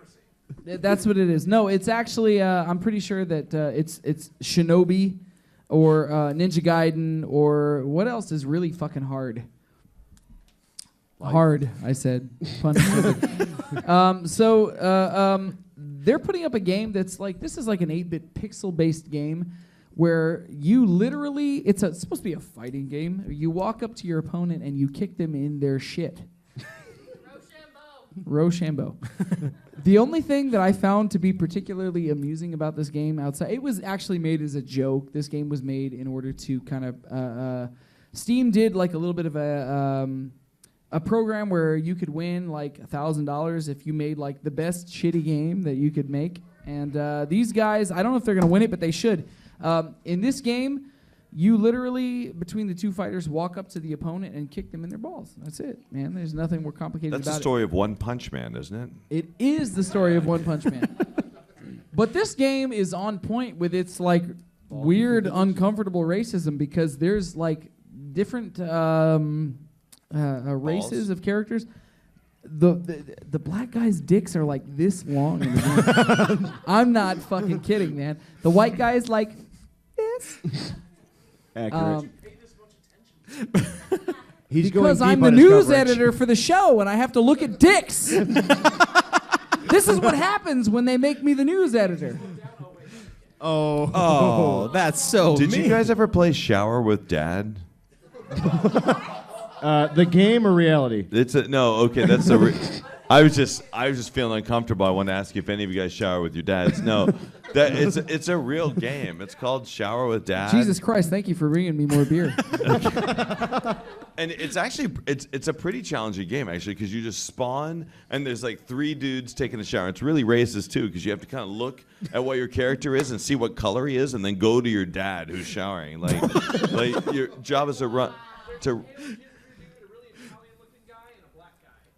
that's what it is. No, it's actually I'm pretty sure that it's Shinobi or Ninja Gaiden or what else is really fucking hard. Hard, I said. Pun intended. So they're putting up a game that's like, this is like an 8-bit pixel-based game where you literally, it's supposed to be a fighting game. You walk up to your opponent and you kick them in their shit. Rochambeau. The only thing that I found to be particularly amusing about this game outside, it was actually made as a joke. This game was made in order to kind of, Steam did like a little bit of a program where you could win like $1,000 if you made like the best shitty game that you could make. And these guys, I don't know if they're going to win it, but they should. In this game, you literally, between the two fighters, walk up to the opponent and kick them in their balls. That's it, man. There's nothing more complicated That's about the it. story of One Punch Man, isn't it? It is the story of One Punch Man. But this game is on point with its like weird, uncomfortable racism because there's like different races of characters. The black guys' dicks are like this long in the game. I'm not fucking kidding, man. The white guy's like this. Accurate. He's Because going I'm deep the on his news coverage. editor for the show and I have to look at dicks. This is what happens when they make me the news editor. Oh, that's so Did mean. you guys ever play Shower with Dad? The game or reality? It's a no. Okay, that's the. I was just feeling uncomfortable. I want to ask you if any of you guys shower with your dads. No, it's a real game. It's called Shower with Dad. Jesus Christ, thank you for bringing me more beer. And it's actually it's a pretty challenging game actually because you just spawn and there's like 3 dudes taking a shower. It's really racist too because you have to kind of look at what your character is and see what color he is and then go to your dad who's showering. Like your job is to run to.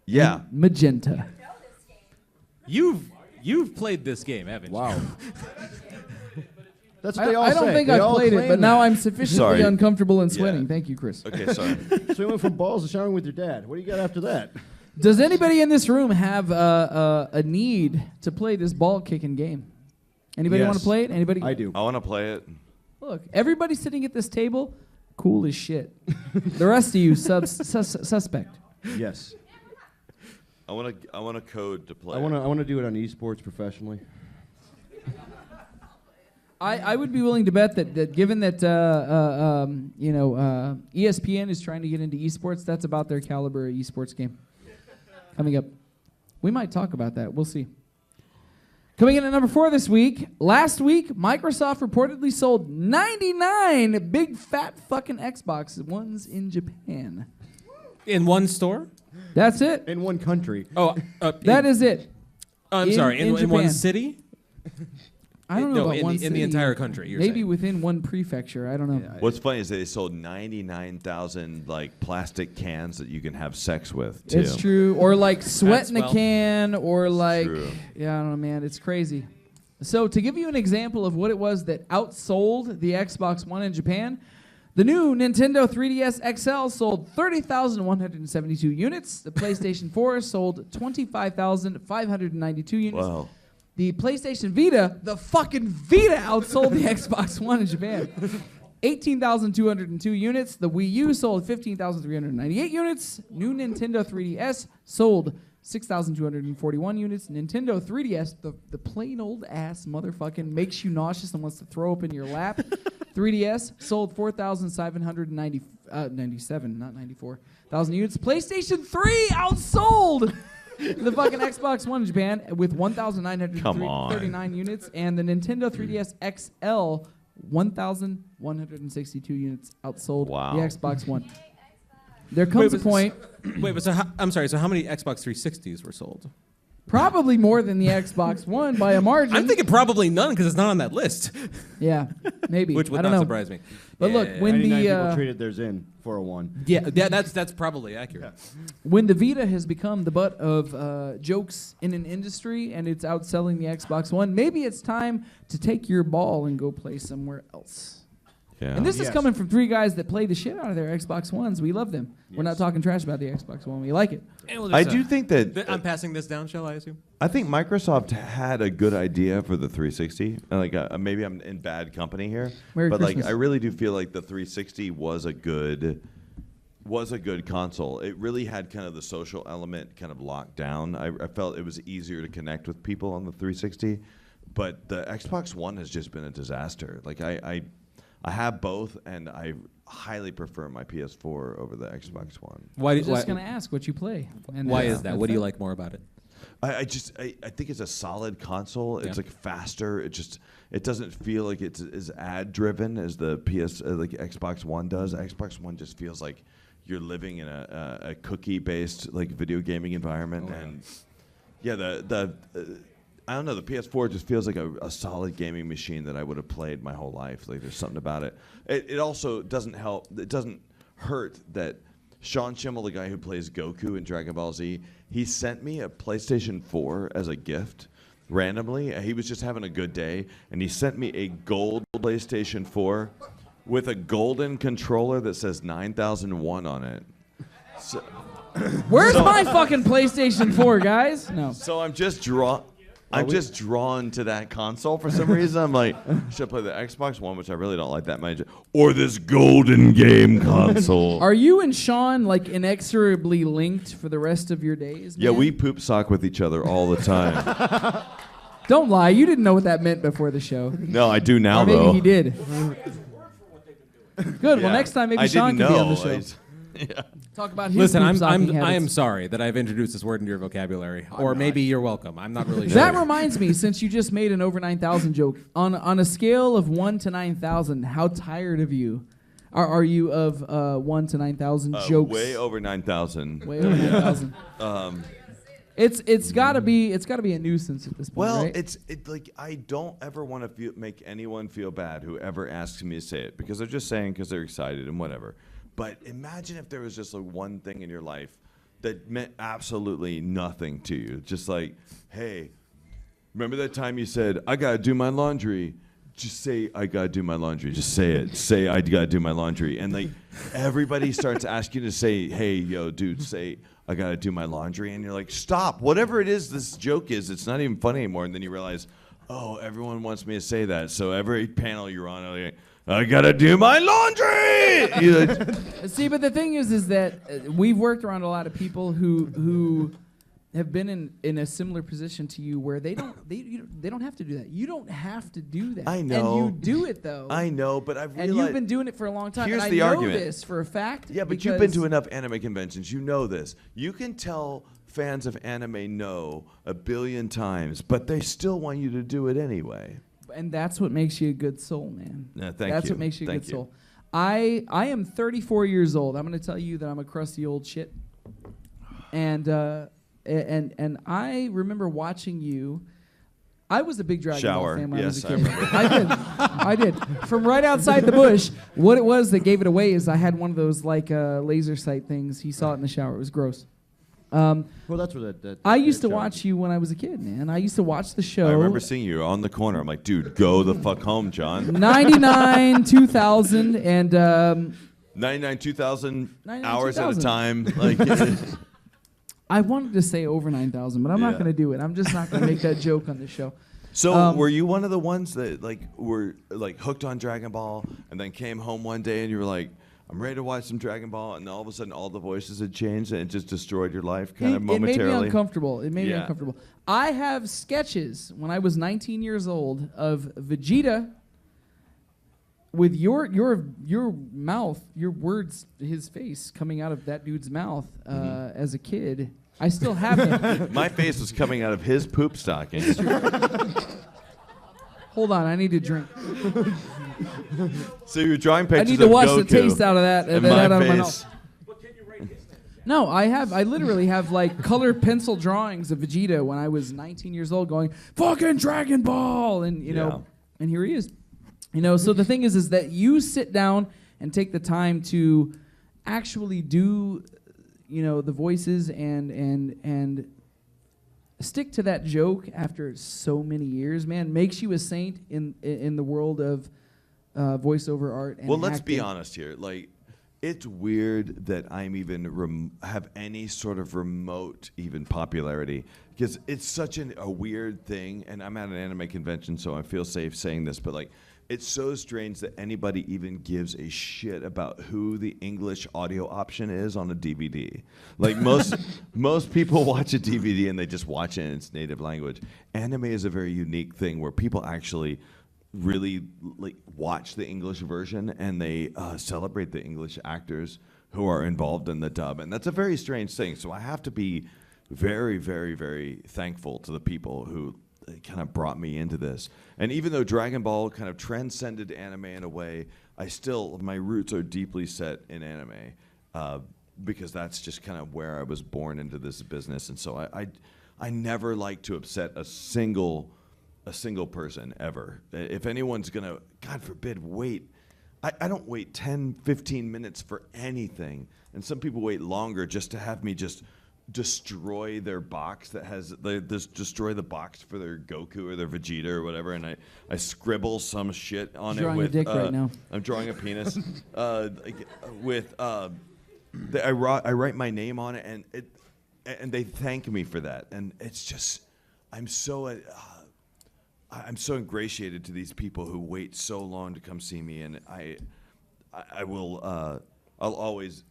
Yeah. Magenta. You've played this game, haven't you? Wow. That's what they all I don't say. think They I've all played it, claim but now that. I'm sufficiently Sorry. uncomfortable and Yeah. sweating. Thank you, Chris. Okay, sorry. So you went from balls to showering with your dad. What do you got after that? Does anybody in this room have a need to play this ball kicking game? Anybody Yes. want to play it? Anybody? I do. I want to play it. Look, everybody sitting at this table, cool as shit. The rest of you, suspect. Yes. I want a code to play. I want to do it on esports professionally. I would be willing to bet that given that ESPN is trying to get into esports, that's about their caliber of esports game. Coming up, we might talk about that. We'll see. Coming in at number 4 this week. Last week, Microsoft reportedly sold 99 big fat fucking Xbox Ones in Japan. In one store? That's it. In one country. Oh, That is it. I'm in- sorry. in In one Japan. city? I don't know No, about in one the- in the city. entire country, you're Maybe saying. within one prefecture. I don't know. What's funny is they sold 99,000 like plastic cans that you can have sex with too. It's true. Or like sweat in a well, can, or like, true. yeah, I don't know, man. It's crazy. So to give you an example of what it was that outsold the Xbox One in Japan, the new Nintendo 3DS XL sold 30,172 units. The PlayStation 4 sold 25,592 units. Wow. The PlayStation Vita, the fucking Vita, outsold the Xbox One in Japan. 18,202 units. The Wii U sold 15,398 units. New Nintendo 3DS sold 6,241 units. Nintendo 3DS, the plain old ass motherfucking makes you nauseous and wants to throw up in your lap. 3DS sold 4,797, not 94,000 units. PlayStation 3 outsold the fucking Xbox One in Japan with 1,939 units, and the Nintendo 3DS XL 1,162 units outsold Wow. the Xbox One. There comes a point, Wait, but I'm sorry. So how many Xbox 360s were sold? probably more than the Xbox One by a margin. I'm thinking probably none because it's not on that list, yeah, maybe. which would I don't not know. surprise me. But look, when 99 the people traded theirs in for a 1. yeah, that's probably accurate. when the Vita has become the butt of jokes in an industry and it's outselling the Xbox One, maybe it's time to take your ball and go play somewhere else. Yeah. And this is Yes. coming from 3 guys that play the shit out of their Xbox Ones. We love them. We're not Yes. talking trash about the Xbox One. We like it. I do think that I'm passing this down, shall I assume? I think Microsoft had a good idea for the 360. And like maybe I'm in bad company here, Merry but Christmas. like I really do feel like the 360 was a good console. It really had kind of the social element kind of locked down. I felt it was easier to connect with people on the 360, but the Xbox One has just been a disaster. Like I have both, and I highly prefer my PS4 over the Xbox One. Why? I was just gonna ask what you play. And Why that's- is that? that's What do you it. like more about it? I think it's a solid console. It's Yeah. like faster. It doesn't feel like it's as ad driven as the like Xbox One does. Xbox One just feels like you're living in a cookie based like video gaming environment, and yeah, I don't know. The PS4 just feels like a solid gaming machine that I would have played my whole life. Like there's something about it. It also doesn't help. It doesn't hurt that Sean Schimmel, the guy who plays Goku in Dragon Ball Z, he sent me a PlayStation 4 as a gift randomly. He was just having a good day, and he sent me a gold PlayStation 4 with a golden controller that says 9001 on it. So, Where's my fucking PlayStation 4, guys? No. so I'm just drawn to that console for some reason. I'm like, should I play the Xbox One, which I really don't like that much, or this golden game console? Are you and Sean like inexorably linked for the rest of your days? Yeah, man? we poop sock with each other all the time. Don't lie. You didn't know what that meant before the show. No, I do now, Or maybe though. he did. Good. Well, Yeah. next time maybe I Sean didn't can be on know. the show. Talk about his Listen, poop socking I am habits. sorry that I've introduced this word into your vocabulary, or maybe you're welcome. I'm not really sure. That reminds me, since you just made an over 9,000 joke, on a scale of 1 to 9,000, how tired of you are you of 1 to 9,000 jokes? Way over 9,000. Way over 9,000. It's got to be a nuisance at this point, Well, right? it's like I don't ever want to make anyone feel bad who ever asks me to say it, because they're just saying because they're excited and whatever. But imagine if there was just like one thing in your life that meant absolutely nothing to you. Just like, hey, remember that time you said, I got to do my laundry? Just say, I got to do my laundry. Just say it. Say, I got to do my laundry. And like everybody starts asking you to say, hey, yo, dude, say, I got to do my laundry. And you're like, stop. Whatever it is this joke is, it's not even funny anymore. And then you realize, oh, everyone wants me to say that. So every panel you're on, I'm like, I gotta do my laundry. You're like, See, but the thing is that we've worked around a lot of people who have been in a similar position to you, where they don't have to do that. You don't have to do that. I know. and you do it though. I know, but I've realized. And you've been doing it for a long time. Here's and the I know argument. this for a fact. Yeah, but you've been to because- enough anime conventions. You know this. You can tell fans of anime no 1 billion times, but they still want you to do it anyway. And that's what makes you a good soul, man. Yeah, thank That's you. what makes you a Thank good you. soul. I am 34 years old. I'm going to tell you that I'm a crusty old shit. And I remember watching you. I was a big Dragon Shower. Ball fan when Yes, I I was a kid. remember. I did. From right outside the bush. What it was that gave it away is I had one of those like laser sight things. He saw it in the shower. It was gross. Well, that's what that I used to show. watch you when I was a kid, man. I used to watch the show. I remember seeing you on the corner. I'm like, dude, go the fuck home, John. 99, 2000, and 99, 2,000 99, hours at a 2000. time. Like, I wanted to say over 9,000, but I'm not Yeah. going to do it. I'm just not going to make that joke on the show. so were you one of the ones that like were like hooked on Dragon Ball and then came home one day and you were like, I'm ready to watch some Dragon Ball, and all of a sudden all the voices had changed and it just destroyed your life kind of It made me momentarily? uncomfortable. It made me Yeah. uncomfortable. I have sketches when I was 19 years old of Vegeta with your mouth, your words, his face coming out of that dude's mouth as a kid. I still have them. My face was coming out of his poop stocking. Hold on, I need to drink. So you're drawing I pictures need to of wash Goku, the taste out of that. and that my out of my face. mouth. No, I literally have like color pencil drawings of Vegeta when I was 19 years old going, fucking Dragon Ball! And, you know, and here he is. You know, so the thing is that you sit down and take the time to actually do, you know, the voices and stick to that joke after so many years, man, makes you a saint in the world of voiceover art and Well, let's be acting. honest here. Like, it's weird that I'm even have any sort of remote even popularity, because it's such a weird thing. And I'm at an anime convention, so I feel safe saying this, but like, it's so strange that anybody even gives a shit about who the English audio option is on a DVD. Like most people watch a DVD and they just watch it in its native language. Anime is a very unique thing where people actually really like watch the English version and they celebrate the English actors who are involved in the dub, and that's a very strange thing. So I have to be very, very, very thankful to the people who kind of brought me into this. And even though Dragon Ball kind of transcended anime in a way, my roots are deeply set in anime because that's just kind of where I was born into this business. And so I never like to upset a single person ever. If anyone's gonna, God forbid, wait. I don't wait 10, 15 minutes for anything. And some people wait longer just to have me just destroy their box destroy the box for their Goku or their Vegeta or whatever, and I scribble some shit on it Drawing with a dick right now. I'm drawing a penis I write my name on it, and they thank me for that, and it's just I'm so ingratiated to these people who wait so long to come see me, and I will I'll always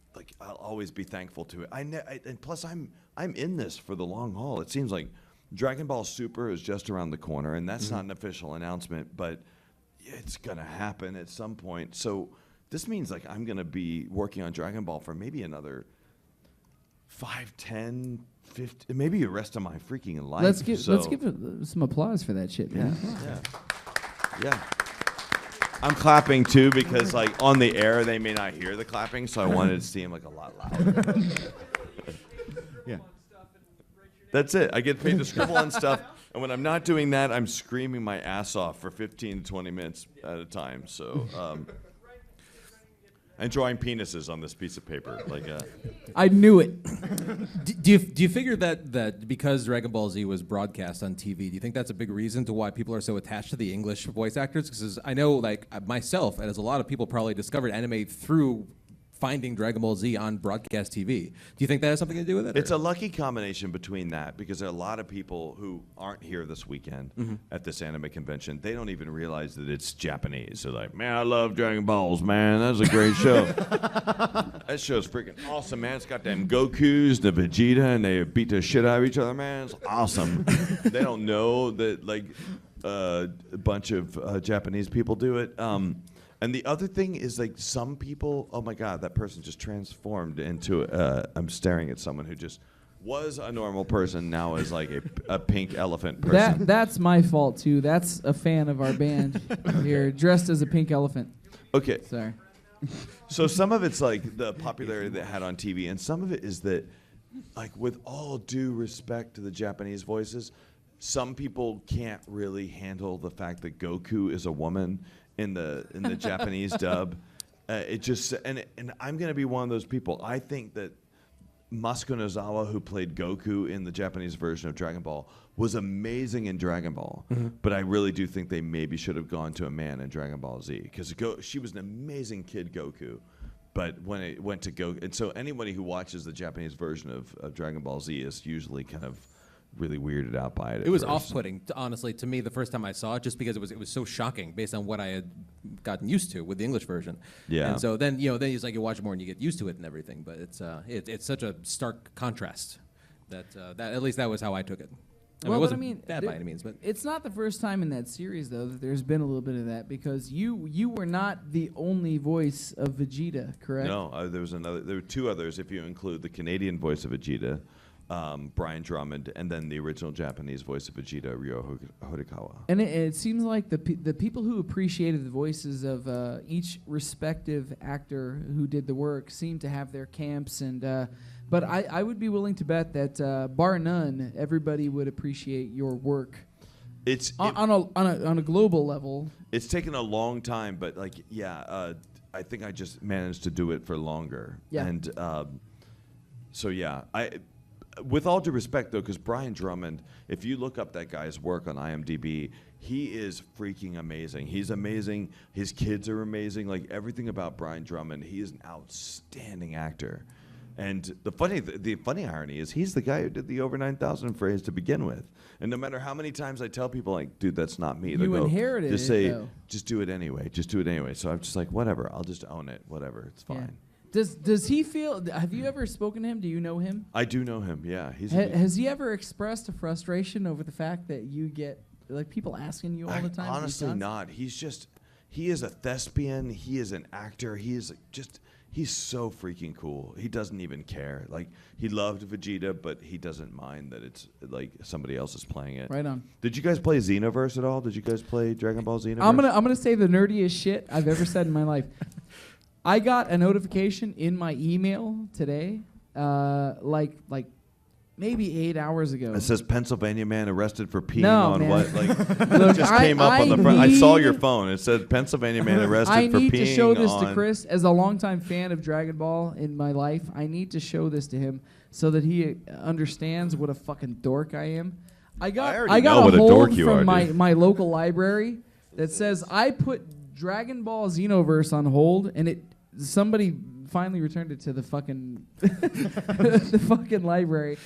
be thankful to it. And plus I'm in this for the long haul. It seems like Dragon Ball Super is just around the corner, and that's not an official announcement, but it's gonna happen at some point. So this means like I'm gonna be working on Dragon Ball for maybe another 5, 10, 50, maybe the rest of my freaking life. Let's give some applause for that shit, man. Yeah. I'm clapping too because like on the air they may not hear the clapping, so I wanted to see him like a lot louder. Yeah. That's it. I get paid to scribble on stuff, and when I'm not doing that, I'm screaming my ass off for 15 to 20 minutes at a time. So, and drawing penises on this piece of paper, I knew it. Do you figure that because Dragon Ball Z was broadcast on TV, do you think that's a big reason to why people are so attached to the English voice actors? Because I know, like myself, and as a lot of people probably discovered anime through finding Dragon Ball Z on broadcast TV. Do you think that has something to do with it? It's a lucky combination between that, because there are a lot of people who aren't here this weekend at this anime convention. They don't even realize that it's Japanese. They're like, man, I love Dragon Balls, man. That was a great show. That show's freaking awesome, man. It's got them Gokus, the Vegeta, and they beat the shit out of each other, man. It's awesome. They don't know that, like, a bunch of Japanese people do it. And the other thing is, like, some people, oh my God, that person just transformed into, I'm staring at someone who just was a normal person, now is like a pink elephant person. That's my fault, too. That's a fan of our band here, dressed as a pink elephant. Okay. Sorry. So some of it's like the popularity that it had on TV, and some of it is that, like, with all due respect to the Japanese voices, some people can't really handle the fact that Goku is a woman in the Japanese dub. It just and I'm gonna be one of those people. I think that Masuko Nozawa, who played Goku in the Japanese version of Dragon Ball, was amazing in Dragon Ball. But I really do think they maybe should have gone to a man in Dragon Ball Z, because she was an amazing kid Goku. But when it went to Goku, and so anybody who watches the Japanese version of Dragon Ball Z is usually kind of really weirded out by it. It was off-putting, honestly, to me the first time I saw it, just because it was so shocking based on what I had gotten used to with the English version. Yeah. And so then it's like you watch it more and you get used to it and everything. But it's such a stark contrast that at least that was how I took it. It wasn't bad by any means, but it's not the first time in that series, though, that there's been a little bit of that, because you were not the only voice of Vegeta, correct? No, there were two others if you include the Canadian voice of Vegeta, Brian Drummond, and then the original Japanese voice of Vegeta, Ryo Horikawa. And it seems like the people who appreciated the voices of each respective actor who did the work seem to have their camps, and but I would be willing to bet that bar none, everybody would appreciate your work. It's on a global level. It's taken a long time, but I think I just managed to do it for longer. Yeah. And so yeah, with all due respect, though, because Brian Drummond, if you look up that guy's work on IMDb, he is freaking amazing. He's amazing. His kids are amazing. Like, everything about Brian Drummond, he is an outstanding actor. And the funny irony is he's the guy who did the over 9,000 phrase to begin with. And no matter how many times I tell people, like, dude, that's not me. You inherited just it, say, though. just do it anyway. Just do it anyway. So I'm just like, whatever. I'll just own it. Whatever. It's fine. Yeah. Does he feel? Have you ever spoken to him? Do you know him? I do know him. Yeah, Has he ever expressed a frustration over the fact that you get like people asking you all the time? Honestly, not. He is a thespian. He is an actor. He's so freaking cool. He doesn't even care. Like, he loved Vegeta, but he doesn't mind that it's like somebody else is playing it. Right on. Did you guys play Xenoverse at all? Did you guys play Dragon Ball Xenoverse? I'm gonna say the nerdiest shit I've ever said in my life. I got a notification in my email today, like maybe 8 hours ago. It says Pennsylvania man arrested for peeing No, on man. what? Like, Look, it just came up on the front. I saw your need- phone. It said Pennsylvania man arrested I for peeing need to show this on. to Chris as a longtime fan of Dragon Ball in my life. I need to show this to him so that he understands what a fucking dork I am. I got know what a hold dork you from are, dude. my local library that says I put Dragon Ball Xenoverse on hold, and somebody finally returned it to the fucking the fucking library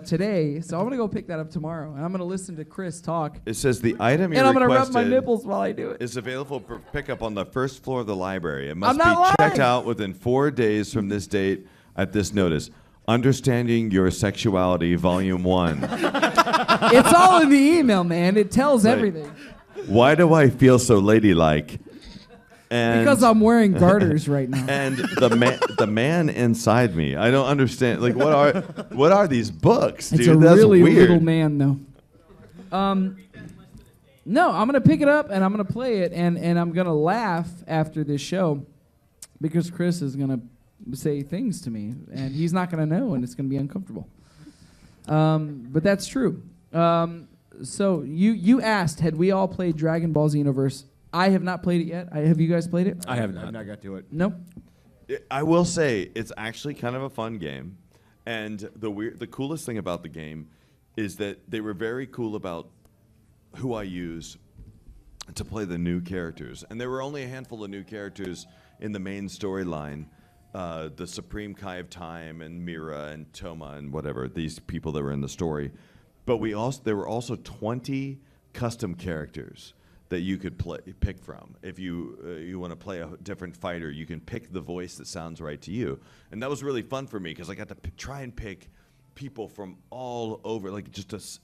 today. So I'm gonna go pick that up tomorrow, and I'm gonna listen to Chris talk, It says the item you and I'm gonna rub requested my nipples while I do it. is available for pickup on the first floor of the library. It must be not lying. checked out within 4 days from this date at this notice. Understanding Your Sexuality, Volume 1. It's all in the email, man. It tells Like, everything. Why do I feel so ladylike? And Because I'm wearing garters right now. and the man inside me. I don't understand. Like, what are these books, dude? It's a That's really weird. little man, though. No, I'm gonna pick it up and I'm gonna play it, and I'm gonna laugh after this show because Chris is gonna say things to me, and he's not gonna know, and it's gonna be uncomfortable. But that's true. So you asked, had we all played Dragon Ball Xenoverse? I have not played it yet. Have you guys played it? I have I've not. not got to it. No. I will say it's actually kind of a fun game, and the coolest thing about the game is that they were very cool about who I use to play the new characters, and there were only a handful of new characters in the main storyline. The Supreme Kai of Time and Mira and Toma and whatever, these people that were in the story. But there were also 20 custom characters that you could pick from. If you want to play a different fighter, you can pick the voice that sounds right to you. And that was really fun for me because I got to try and pick people from all over, like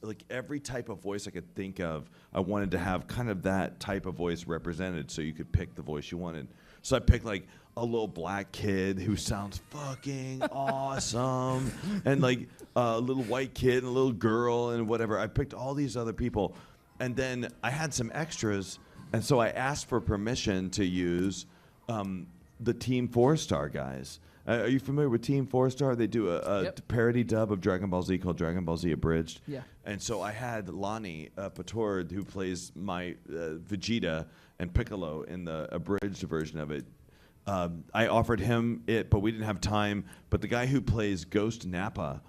like every type of voice I could think of. I wanted to have kind of that type of voice represented, so you could pick the voice you wanted. So I picked like a little black kid who sounds fucking awesome, and like a little white kid and a little girl and whatever. I picked all these other people, and then I had some extras, and so I asked for permission to use the Team 4-Star guys. Are you familiar with Team 4-Star? They do a Yep. parody dub of Dragon Ball Z called Dragon Ball Z Abridged. Yeah. And so I had Lonnie Patord, who plays my Vegeta and Piccolo in the abridged version of it. I offered him it, but we didn't have time. But the guy who plays Ghost Nappa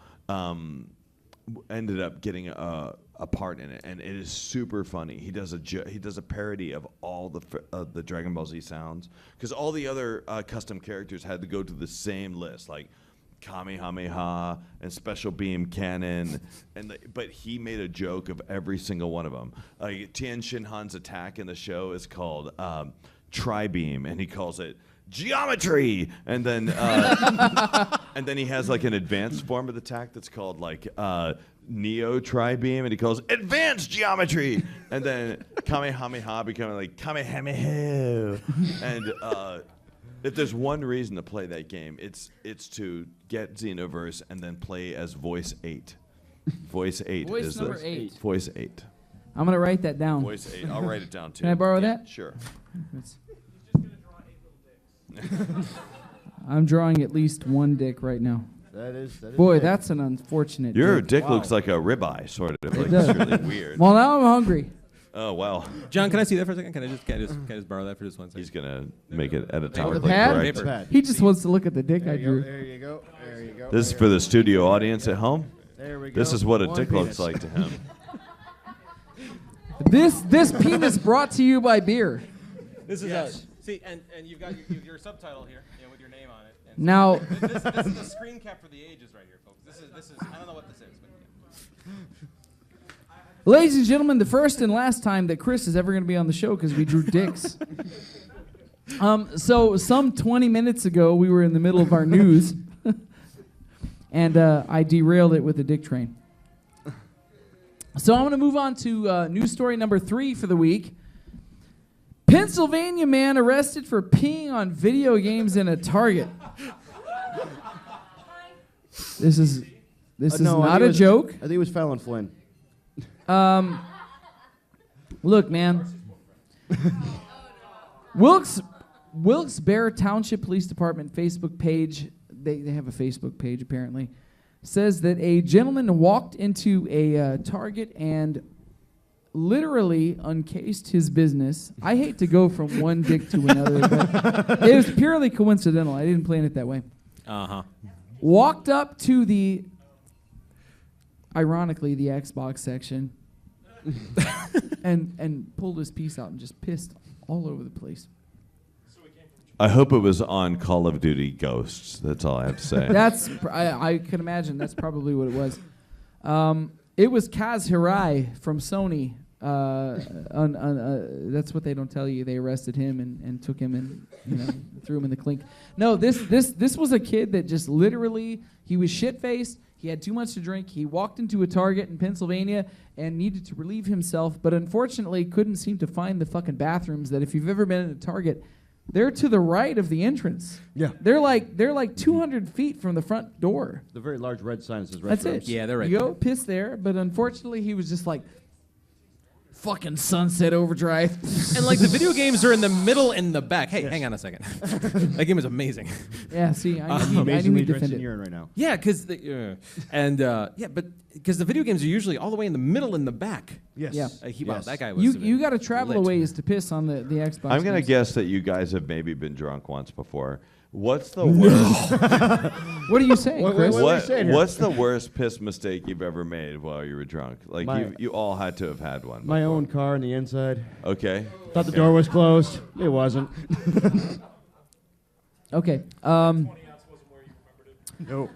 ended up getting a part in it, and it is super funny. He does a parody of all the Dragon Ball Z sounds, because all the other custom characters had to go to the same list, like Kamehameha and Special Beam Cannon, but he made a joke of every single one of them. Tien Shinhan's attack in the show is called Tri-Beam, and he calls it Geometry, and then and then he has like an advanced form of the attack that's called like Neo Tri-Beam, and he calls it Advanced Geometry, and then Kamehameha becoming like Kamehameha, and if there's one reason to play that game, it's to get Xenoverse and then play as Voice 8. Voice 8 Voice is number the 8. Voice 8. I'm gonna write that down. Voice 8. I'll write it down too. Can I borrow Yeah, that? Sure. It's- I'm drawing at least one dick right now. That is Boy, big. that's an unfortunate. Your dick. dick looks like a ribeye, sort of. Like, does. it's really weird. Well, now I'm hungry. Oh, wow. John, can I see that for a second? Can I just borrow that for just 1 second? He's going to make it anatomically Oh, the pad? correct. Paper. Pad. He just wants to look at the dick There I you go. drew. There you go. There you go. This is for the studio audience at home. There we go. This is what a One dick penis. looks like to him. This penis brought to you by beer. This is Yes. see, and you've got your subtitle here, with your name on it. And Now, this is the screen cap for the ages right here, folks. This is I don't know what this is, but ladies and gentlemen, the first and last time that Chris is ever going to be on the show because we drew dicks. So some 20 minutes ago, we were in the middle of our news, and I derailed it with a dick train. So I'm going to move on to news story number 3 for the week. Pennsylvania man arrested for peeing on video games in a Target. This is No, I not think it a was- joke. I think it was Fallon Flynn. Look, man. Wilkes-Barre Township Police Department Facebook page, they have a Facebook page apparently, says that a gentleman walked into a Target and literally uncased his business. I hate to go from one dick to another, but it was purely coincidental. I didn't plan it that way. Uh-huh. Walked up to the, ironically, the Xbox section and pulled his piece out and just pissed all over the place. I hope it was on Call of Duty Ghosts. That's all I have to say. I can imagine that's probably what it was. It was Kaz Hirai from Sony. That's what they don't tell you. They arrested him and took him and threw him in the clink. No, this was a kid that just literally, he was shit-faced. He had too much to drink. He walked into a Target in Pennsylvania and needed to relieve himself, but unfortunately couldn't seem to find the fucking bathrooms that if you've ever been in a Target, they're to the right of the entrance. Yeah. They're like 200 feet from the front door. The very large red sign that says That's restrooms. it. Yeah, they're right You go there. piss there, but unfortunately he was just like fucking Sunset Overdrive. And like the video games are in the middle and the back. Hey, hang on a second. That game is amazing. Yeah, see, I knew Amazingly he'd defend drenched in it. urine right now. Yeah, because but because the video games are usually all the way in the middle and the back. Yes. Yeah. Wow, that guy was. You got to travel a lit. ways to piss on the Xbox. I'm going to games. guess that you guys have maybe been drunk once before. What's the worst? What are you saying, What- Chris? what- are you saying here? What's the worst piss mistake you've ever made while you were drunk? Like My- you all had to have had one. My before. own car on the inside. Okay. Thought the door was closed. It wasn't. Okay. 20 ounce wasn't where you remembered it. Nope.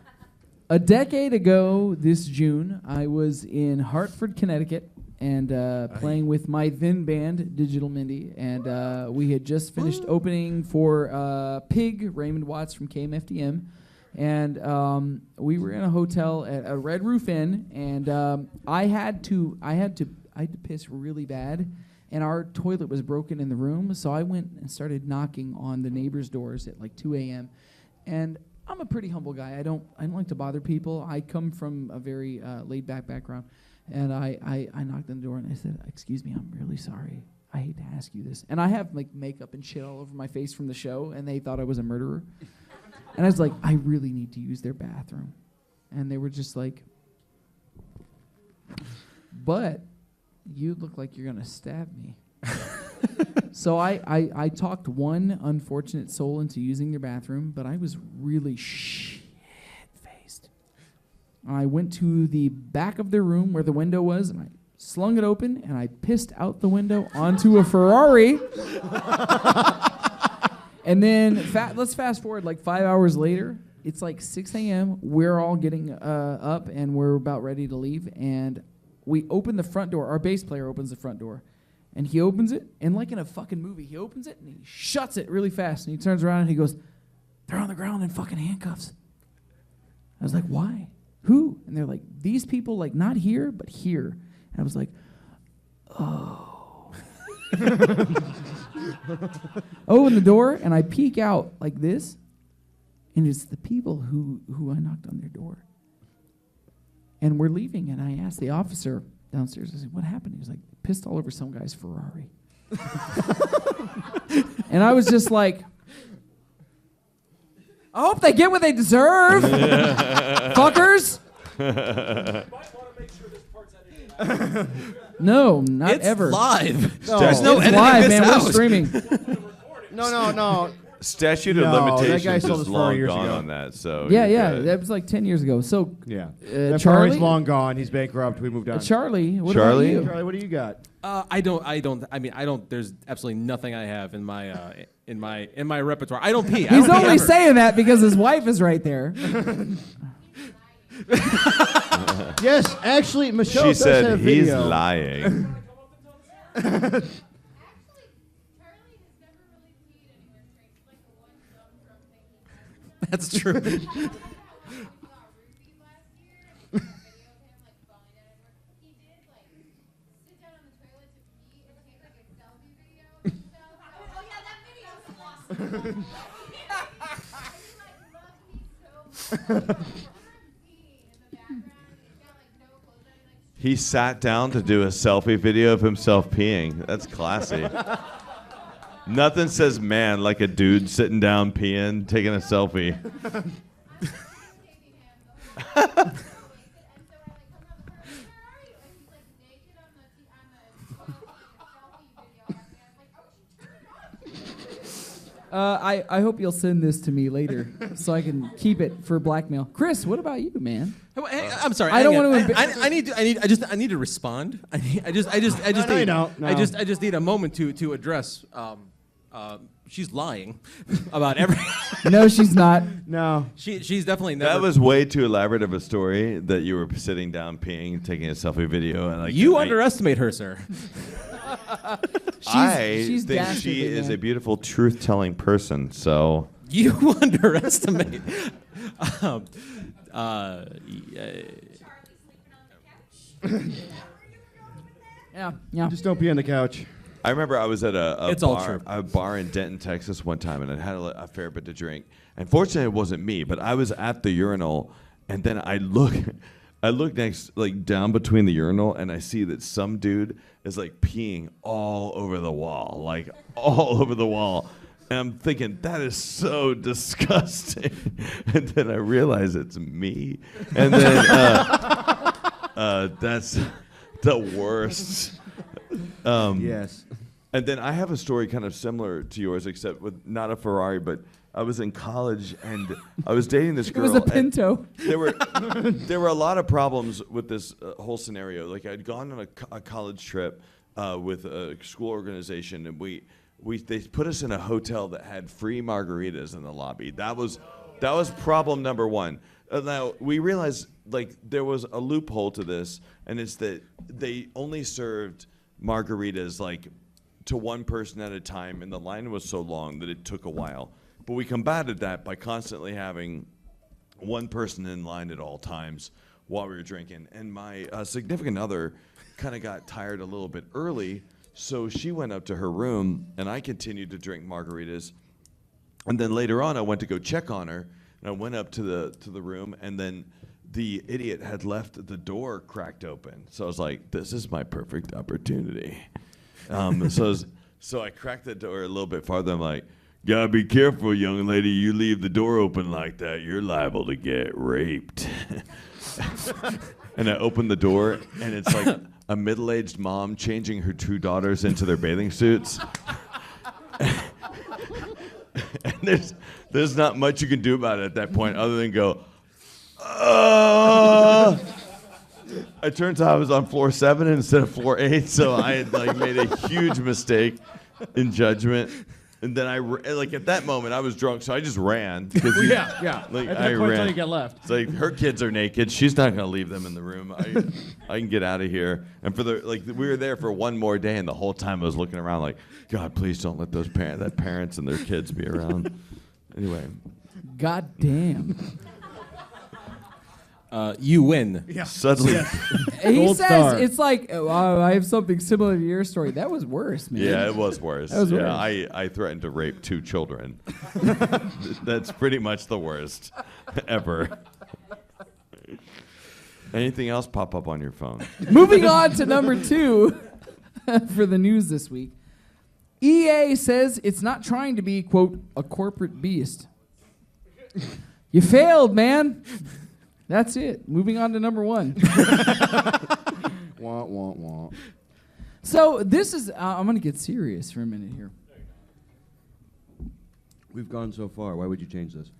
A decade ago this June, I was in Hartford, Connecticut, and playing with my then band, Digital Mindy, and we had just finished opening for Pig, Raymond Watts from KMFDM, and we were in a hotel at a Red Roof Inn, and I had to piss really bad, and our toilet was broken in the room, so I went and started knocking on the neighbors' doors at like 2 a.m., and I'm a pretty humble guy. I don't like to bother people. I come from a very laid back background. And I knocked on the door and I said, "Excuse me, I'm really sorry. I hate to ask you this." And I have like makeup and shit all over my face from the show, and they thought I was a murderer. And I was like, "I really need to use their bathroom." And they were just like, "But you look like you're gonna stab me." So I talked one unfortunate soul into using their bathroom, but I was really shit-faced. I went to the back of their room where the window was, and I slung it open, and I pissed out the window onto a Ferrari. And then let's fast forward like 5 hours later. It's like 6 a.m. We're all getting up, and we're about ready to leave, and we open the front door. Our bass player opens the front door. And he opens it, and like in a fucking movie, he opens it and he shuts it really fast. And he turns around and he goes, "They're on the ground in fucking handcuffs." I was like, "Why? Who?" And they're like, "These people, like not here, but here." And I was like, "Oh." Open the door, and I peek out like this, and it's the people who I knocked on their door. And we're leaving, and I asked the officer downstairs, I said, "What happened?" He was like, "Pissed all over some guy's Ferrari." And I was just like, I hope they get what they deserve. Fuckers. You might want to make sure this part's edited. No, not It's ever. live. No, There's no It's editing live, this man. out. We're streaming. No. Statute of No, that guy limitations sold is his Ferrari long years gone ago. on that. So Yeah, you're yeah. good. That was like 10 years ago. So, Yeah. Charlie? That Ferrari's long gone. He's bankrupt. We moved on. Charlie, what Charlie? about you? Charlie, what do you got? I don't. There's absolutely nothing I have in my in my repertoire. I don't pee. I He's don't pee only ever. saying that because his wife is right there. Yes, actually, Michelle She does said have he's video. lying. Actually, Charlie has never really peed anywhere straight. It's like the one dumb drunk thing he has. That's true. Roofied last year, and we got a video of him like falling down at work. He did like He sat down to do a selfie video of himself peeing. That's classy. Nothing says man like a dude sitting down peeing, taking a selfie. I hope you'll send this to me later so I can keep it for blackmail. Chris, what about you, man? Hey, I'm sorry. I don't want to. I need to respond. I just need a moment to address. She's lying about everything. No, she's not. No. She's definitely never. That was way too elaborate of a story that you were sitting down peeing, taking a selfie video, and like You underestimate her, sir. She's think dastardly, she is man. a beautiful, truth-telling person. So You underestimate. Yeah. Just don't pee on the couch. I remember I was at It's all true. a bar in Denton, Texas one time, and I had a fair bit to drink. And fortunately, it wasn't me, but I was at the urinal, and then I look next, like down between the urinal, and I see that some dude is like peeing all over the wall, like all over the wall. And I'm thinking, that is so disgusting. And then I realize it's me. And then that's the worst. Yes. And then I have a story kind of similar to yours, except with not a Ferrari, but I was in college and I was dating this It girl. was a and Pinto. There were a lot of problems with this whole scenario. Like I'd gone on a college trip with a school organization, and they put us in a hotel that had free margaritas in the lobby. That was problem number one. Now we realized like there was a loophole to this, and it's that they only served margaritas like to one person at a time, and the line was so long that it took a while. But we combated that by constantly having one person in line at all times while we were drinking. And my significant other kind of got tired a little bit early, so she went up to her room, and I continued to drink margaritas. And then later on, I went to go check on her, and I went up to the room, and then the idiot had left the door cracked open. So I was like, this is my perfect opportunity. So I cracked the door a little bit farther. I'm like, gotta be careful, young lady. You leave the door open like that, you're liable to get raped. And I opened the door, and it's like a middle-aged mom changing her two daughters into their bathing suits. And there's not much you can do about it at that point other than go, it turns out I was on floor 7 instead of floor 8, so I had like made a huge mistake in judgment. And then at that moment I was drunk, so I just ran. Yeah. Like At I that point, ran. until you get left. It's like her kids are naked. She's not gonna leave them in the room. I can get out of here. And we were there for one more day, and the whole time I was looking around like, God, please don't let those parents and their kids be around. Anyway. God damn. You win. Yeah. Suddenly. He Gold says star. it's like, I have something similar to your story. That was worse, man. Yeah, it was worse. That was yeah, worse. I threatened to rape 2 children. That's pretty much the worst ever. Anything else pop up on your phone? Moving on to number 2 for the news this week. EA says it's not trying to be, quote, a corporate beast. You failed, man. That's it. Moving on to number 1. Wah, wah, wah. So this is, I'm going to get serious for a minute here. We've gone so far. Why would you change this?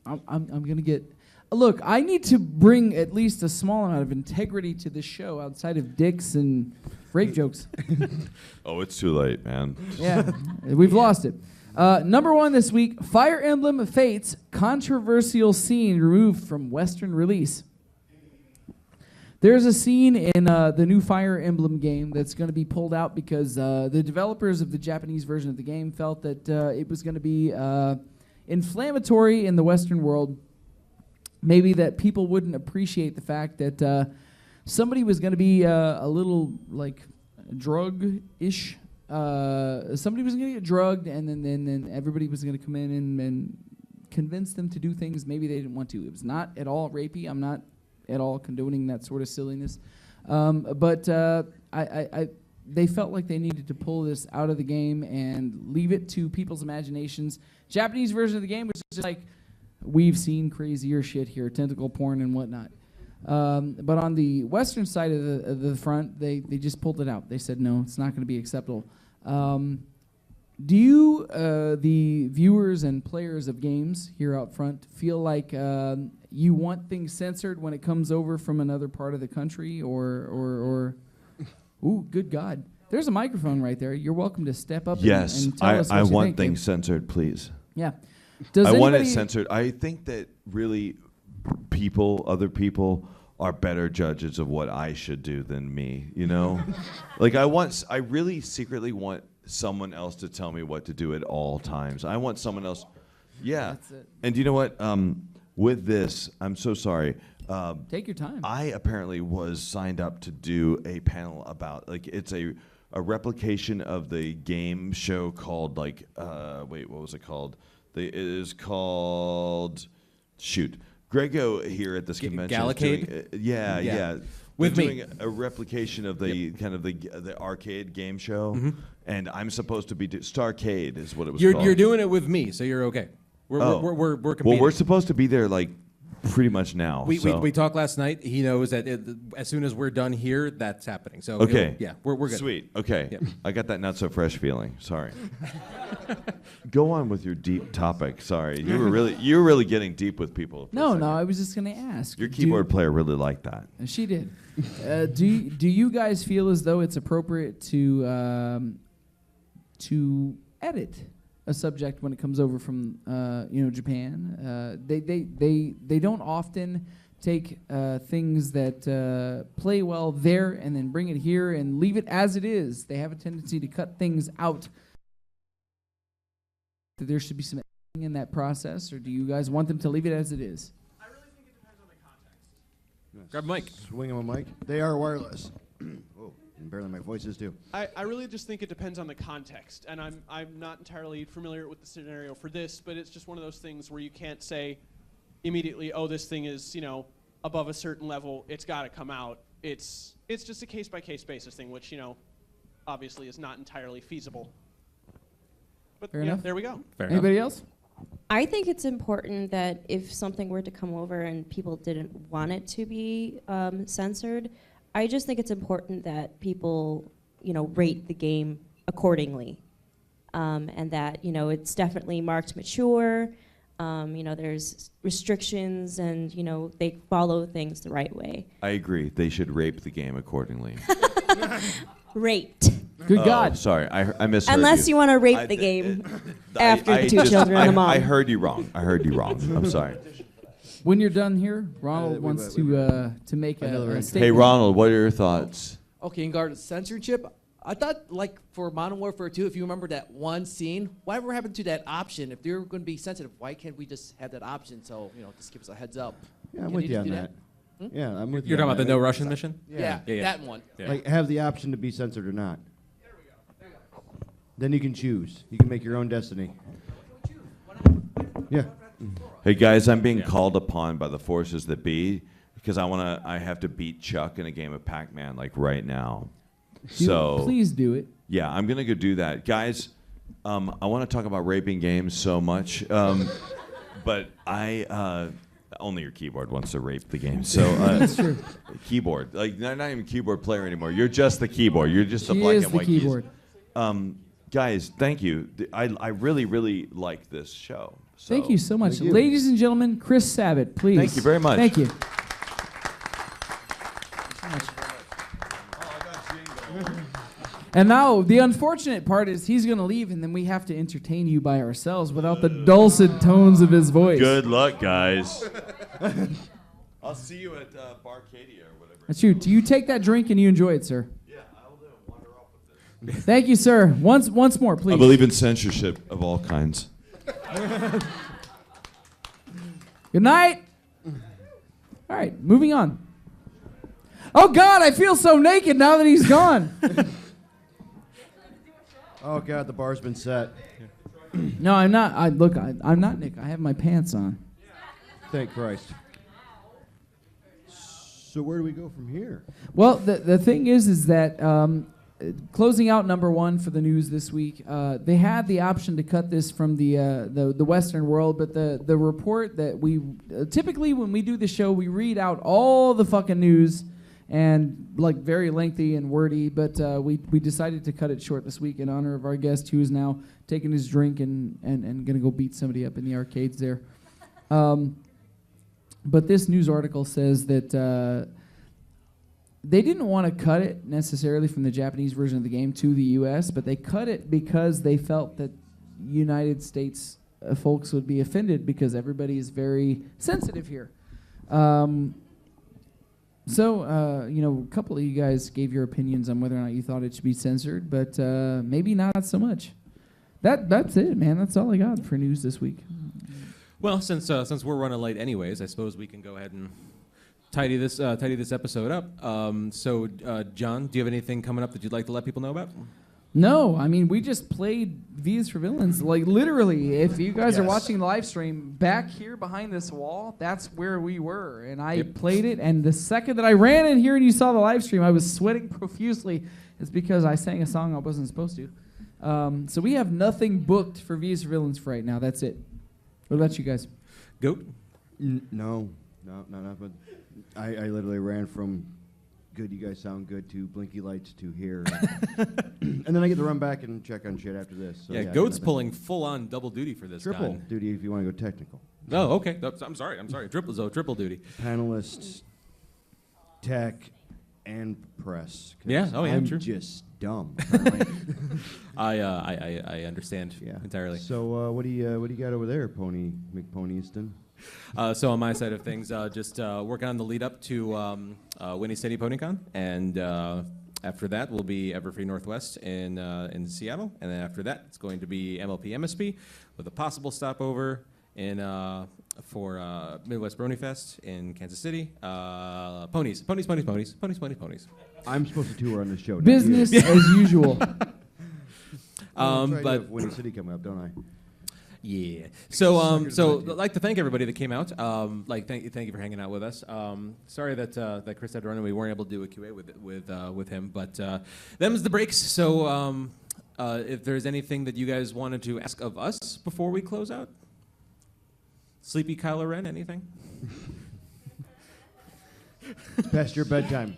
I'm going to get, look, I need to bring at least a small amount of integrity to this show outside of dicks and rape jokes. Oh, it's too late, man. Yeah, we've lost it. Number 1 this week, Fire Emblem Fates controversial scene removed from Western release. There's a scene in the new Fire Emblem game that's going to be pulled out because the developers of the Japanese version of the game felt that it was going to be inflammatory in the Western world. Maybe that people wouldn't appreciate the fact that somebody was going to be a little like drug-ish. Somebody was going to get drugged, and then everybody was going to come in and convince them to do things maybe they didn't want to. It was not at all rapey. I'm not at all condoning that sort of silliness. But they felt like they needed to pull this out of the game and leave it to people's imaginations. Japanese version of the game was just like, we've seen crazier shit here, tentacle porn and whatnot. But on the Western side of the front, they just pulled it out. They said, no, it's not going to be acceptable. Do you, the viewers and players of games here out front, feel like you want things censored when it comes over from another part of the country, or ooh, good God. There's a microphone right there. You're welcome to step up Yes, and tell us what I you want think. things censored, please. Yeah. I want it censored. I think that really other people are better judges of what I should do than me, you know? Like I really secretly want someone else to tell me what to do at all times. I want someone else. Yeah. That's it. And you know what? With this, I'm so sorry. Take your time. I apparently was signed up to do a panel about, like, it's a replication of the game show called, like, wait, what was it called? It is called, shoot, Grego here at this convention. Gallicade? Yeah. With They're me. doing a replication of the kind of the arcade game show, and I'm supposed to be Starcade is what it was called. You're doing it with me, so you're okay. We're competing. Well, we're supposed to be there like pretty much now. We talked last night. He knows that as soon as we're done here, that's happening. So okay, we're good. Sweet. Okay, Yep. I got that not so fresh feeling. Sorry. Go on with your deep topic. Sorry, you were really getting deep with people. for a No, second. I was just going to ask. Your keyboard player really liked that. She did. Do you guys feel as though it's appropriate to edit a subject when it comes over from Japan? They don't often take things that play well there and then bring it here and leave it as it is. They have a tendency to cut things out. That there should be some editing in that process, or do you guys want them to leave it as it is? I really think it depends on the context. Grab a mic. Swing 'em a mic. They are wireless. Oh, and barely my voice is too. I really just think it depends on the context, and I'm not entirely familiar with the scenario for this, but it's just one of those things where you can't say immediately, oh, this thing is above a certain level, it's got to come out. It's just a case by case basis thing, which obviously is not entirely feasible. But Fair enough. there we go. Fair Anybody enough. else? I think it's important that if something were to come over and people didn't want it to be censored, I just think it's important that people, rate the game accordingly, and that it's definitely marked mature. There's restrictions, and they follow things the right way. I agree. They should rape the game accordingly. Raped. Good God. Sorry, I misheard Unless you want to rape I- the game I- after I the two just- children and the mom. I heard you wrong. I'm sorry. When you're done here, Ronald we wants will- to make Another a entry. statement. Hey, Ronald, what are your thoughts? Okay, in regard to censorship, I thought, like, for Modern Warfare 2, if you remember that one scene, whatever happened to that option? If they're going to be sensitive, why can't we just have that option? So, just give us a heads up. Yeah, I'm Can with you you just on do that. Yeah, I'm with you. You're talking on about the that. no Russian mission? Yeah, Yeah. that one. Yeah. Like, have the option to be censored or not. Then you can choose. You can make your own destiny. Yeah. Hey guys, I'm being called upon by the forces that be because I have to beat Chuck in a game of Pac-Man like right now. Please do it. Yeah, I'm gonna go do that, guys. I want to talk about raping games so much, but only your keyboard wants to rape the game. So That's true. keyboard, like not even keyboard player anymore. You're just the keyboard. You're just the She black is and the white keyboard. keys. Guys, thank you. I really like this show. So. Thank you so much. Thank you. Ladies and gentlemen, Chris Sabat, please. Thank you very much. Thank you. And now, the unfortunate part is he's going to leave, and then we have to entertain you by ourselves without the dulcet tones of his voice. Good luck, guys. I'll see you at Barcadia or whatever. That's true. You take that drink and you enjoy it, sir. Yeah, I'll do. Wander off with this. Thank you, sir. Once more, please. I believe in censorship of all kinds. Good night. All right, moving on. Oh, God, I feel so naked now that he's gone. Oh, God, the bar's been set. No, I'm not. I'm not Nick. I have my pants on. Thank Christ. So where do we go from here? Well, the thing is that closing out number one for the news this week, they had the option to cut this from the Western world, but the report that we typically when we do the show, we read out all the fucking news and like very lengthy and wordy, but we decided to cut it short this week in honor of our guest who is now taking his drink and gonna go beat somebody up in the arcades there. But this news article says that they didn't want to cut it necessarily from the Japanese version of the game to the U.S., but they cut it because they felt that United States folks would be offended because everybody is very sensitive here. A couple of you guys gave your opinions on whether or not you thought it should be censored, but maybe not so much. That's it, man. That's all I got for news this week. Well, since we're running late anyways, I suppose we can go ahead and tidy this episode up. John, do you have anything coming up that you'd like to let people know about? No, I mean, we just played V's for Villains. Like, literally, if you guys are watching the live stream, back here behind this wall, that's where we were. And I played it, and the second that I ran in here and you saw the live stream, I was sweating profusely. It's because I sang a song I wasn't supposed to. So we have nothing booked for V's for Villains for right now. That's it. What about you guys? Goat? No, but I literally ran from good, you guys sound good, to blinky lights to here. And then I get to run back and check on shit after this. So Goat's nothing. pulling full-on double duty for this Triple guy. duty if you want to go technical. Oh, okay. I'm sorry. Triple duty. Panelists, tech, and press. Yeah, I'm true. just dumb. I understand entirely. So what do you got over there, Pony McPonyston? So on my side of things, just working on the lead up to Winnie City PonyCon, and after that will be Everfree Northwest in Seattle, and then after that it's going to be MLP MSP with a possible stopover for Midwest Brony Fest in Kansas City. Ponies. I'm supposed to tour on this show. Business as usual. But Winnie City coming up, don't I? Yeah. So I'd like to thank everybody that came out. Thank you for hanging out with us. Sorry that Chris had to run and we weren't able to do a QA with him, but them's the breaks. So if there's anything that you guys wanted to ask of us before we close out, Sleepy Kylo Ren, anything? It's past your bedtime.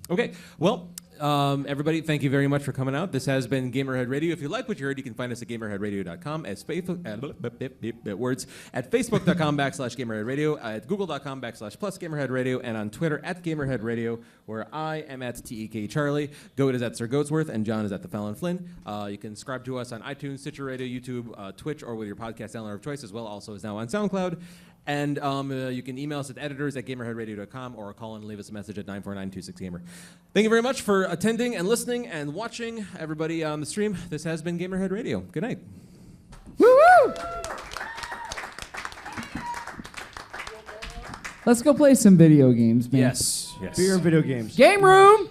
Okay. Well. Everybody, thank you very much for coming out. This has been Gamerhead Radio. If you like what you heard, you can find us at gamerheadradio.com, at facebook.com/gamerheadradio, at google.com/+gamerheadradio, and on Twitter at gamerheadradio, where I am at TEK Charlie. Goat is at Sir Goatsworth, and John is at the Fallon Flynn. You can subscribe to us on iTunes, Stitcher Radio, YouTube, Twitch, or with your podcast downloader of choice as well. Also is now on SoundCloud. And you can email us at editors@gamerheadradio.com or call in and leave us a message at 949-26-GAMER. Thank you very much for attending and listening and watching, everybody on the stream. This has been Gamerhead Radio. Good night. Woo-woo! Let's go play some video games, man. Yes. Beer and video games. Game room!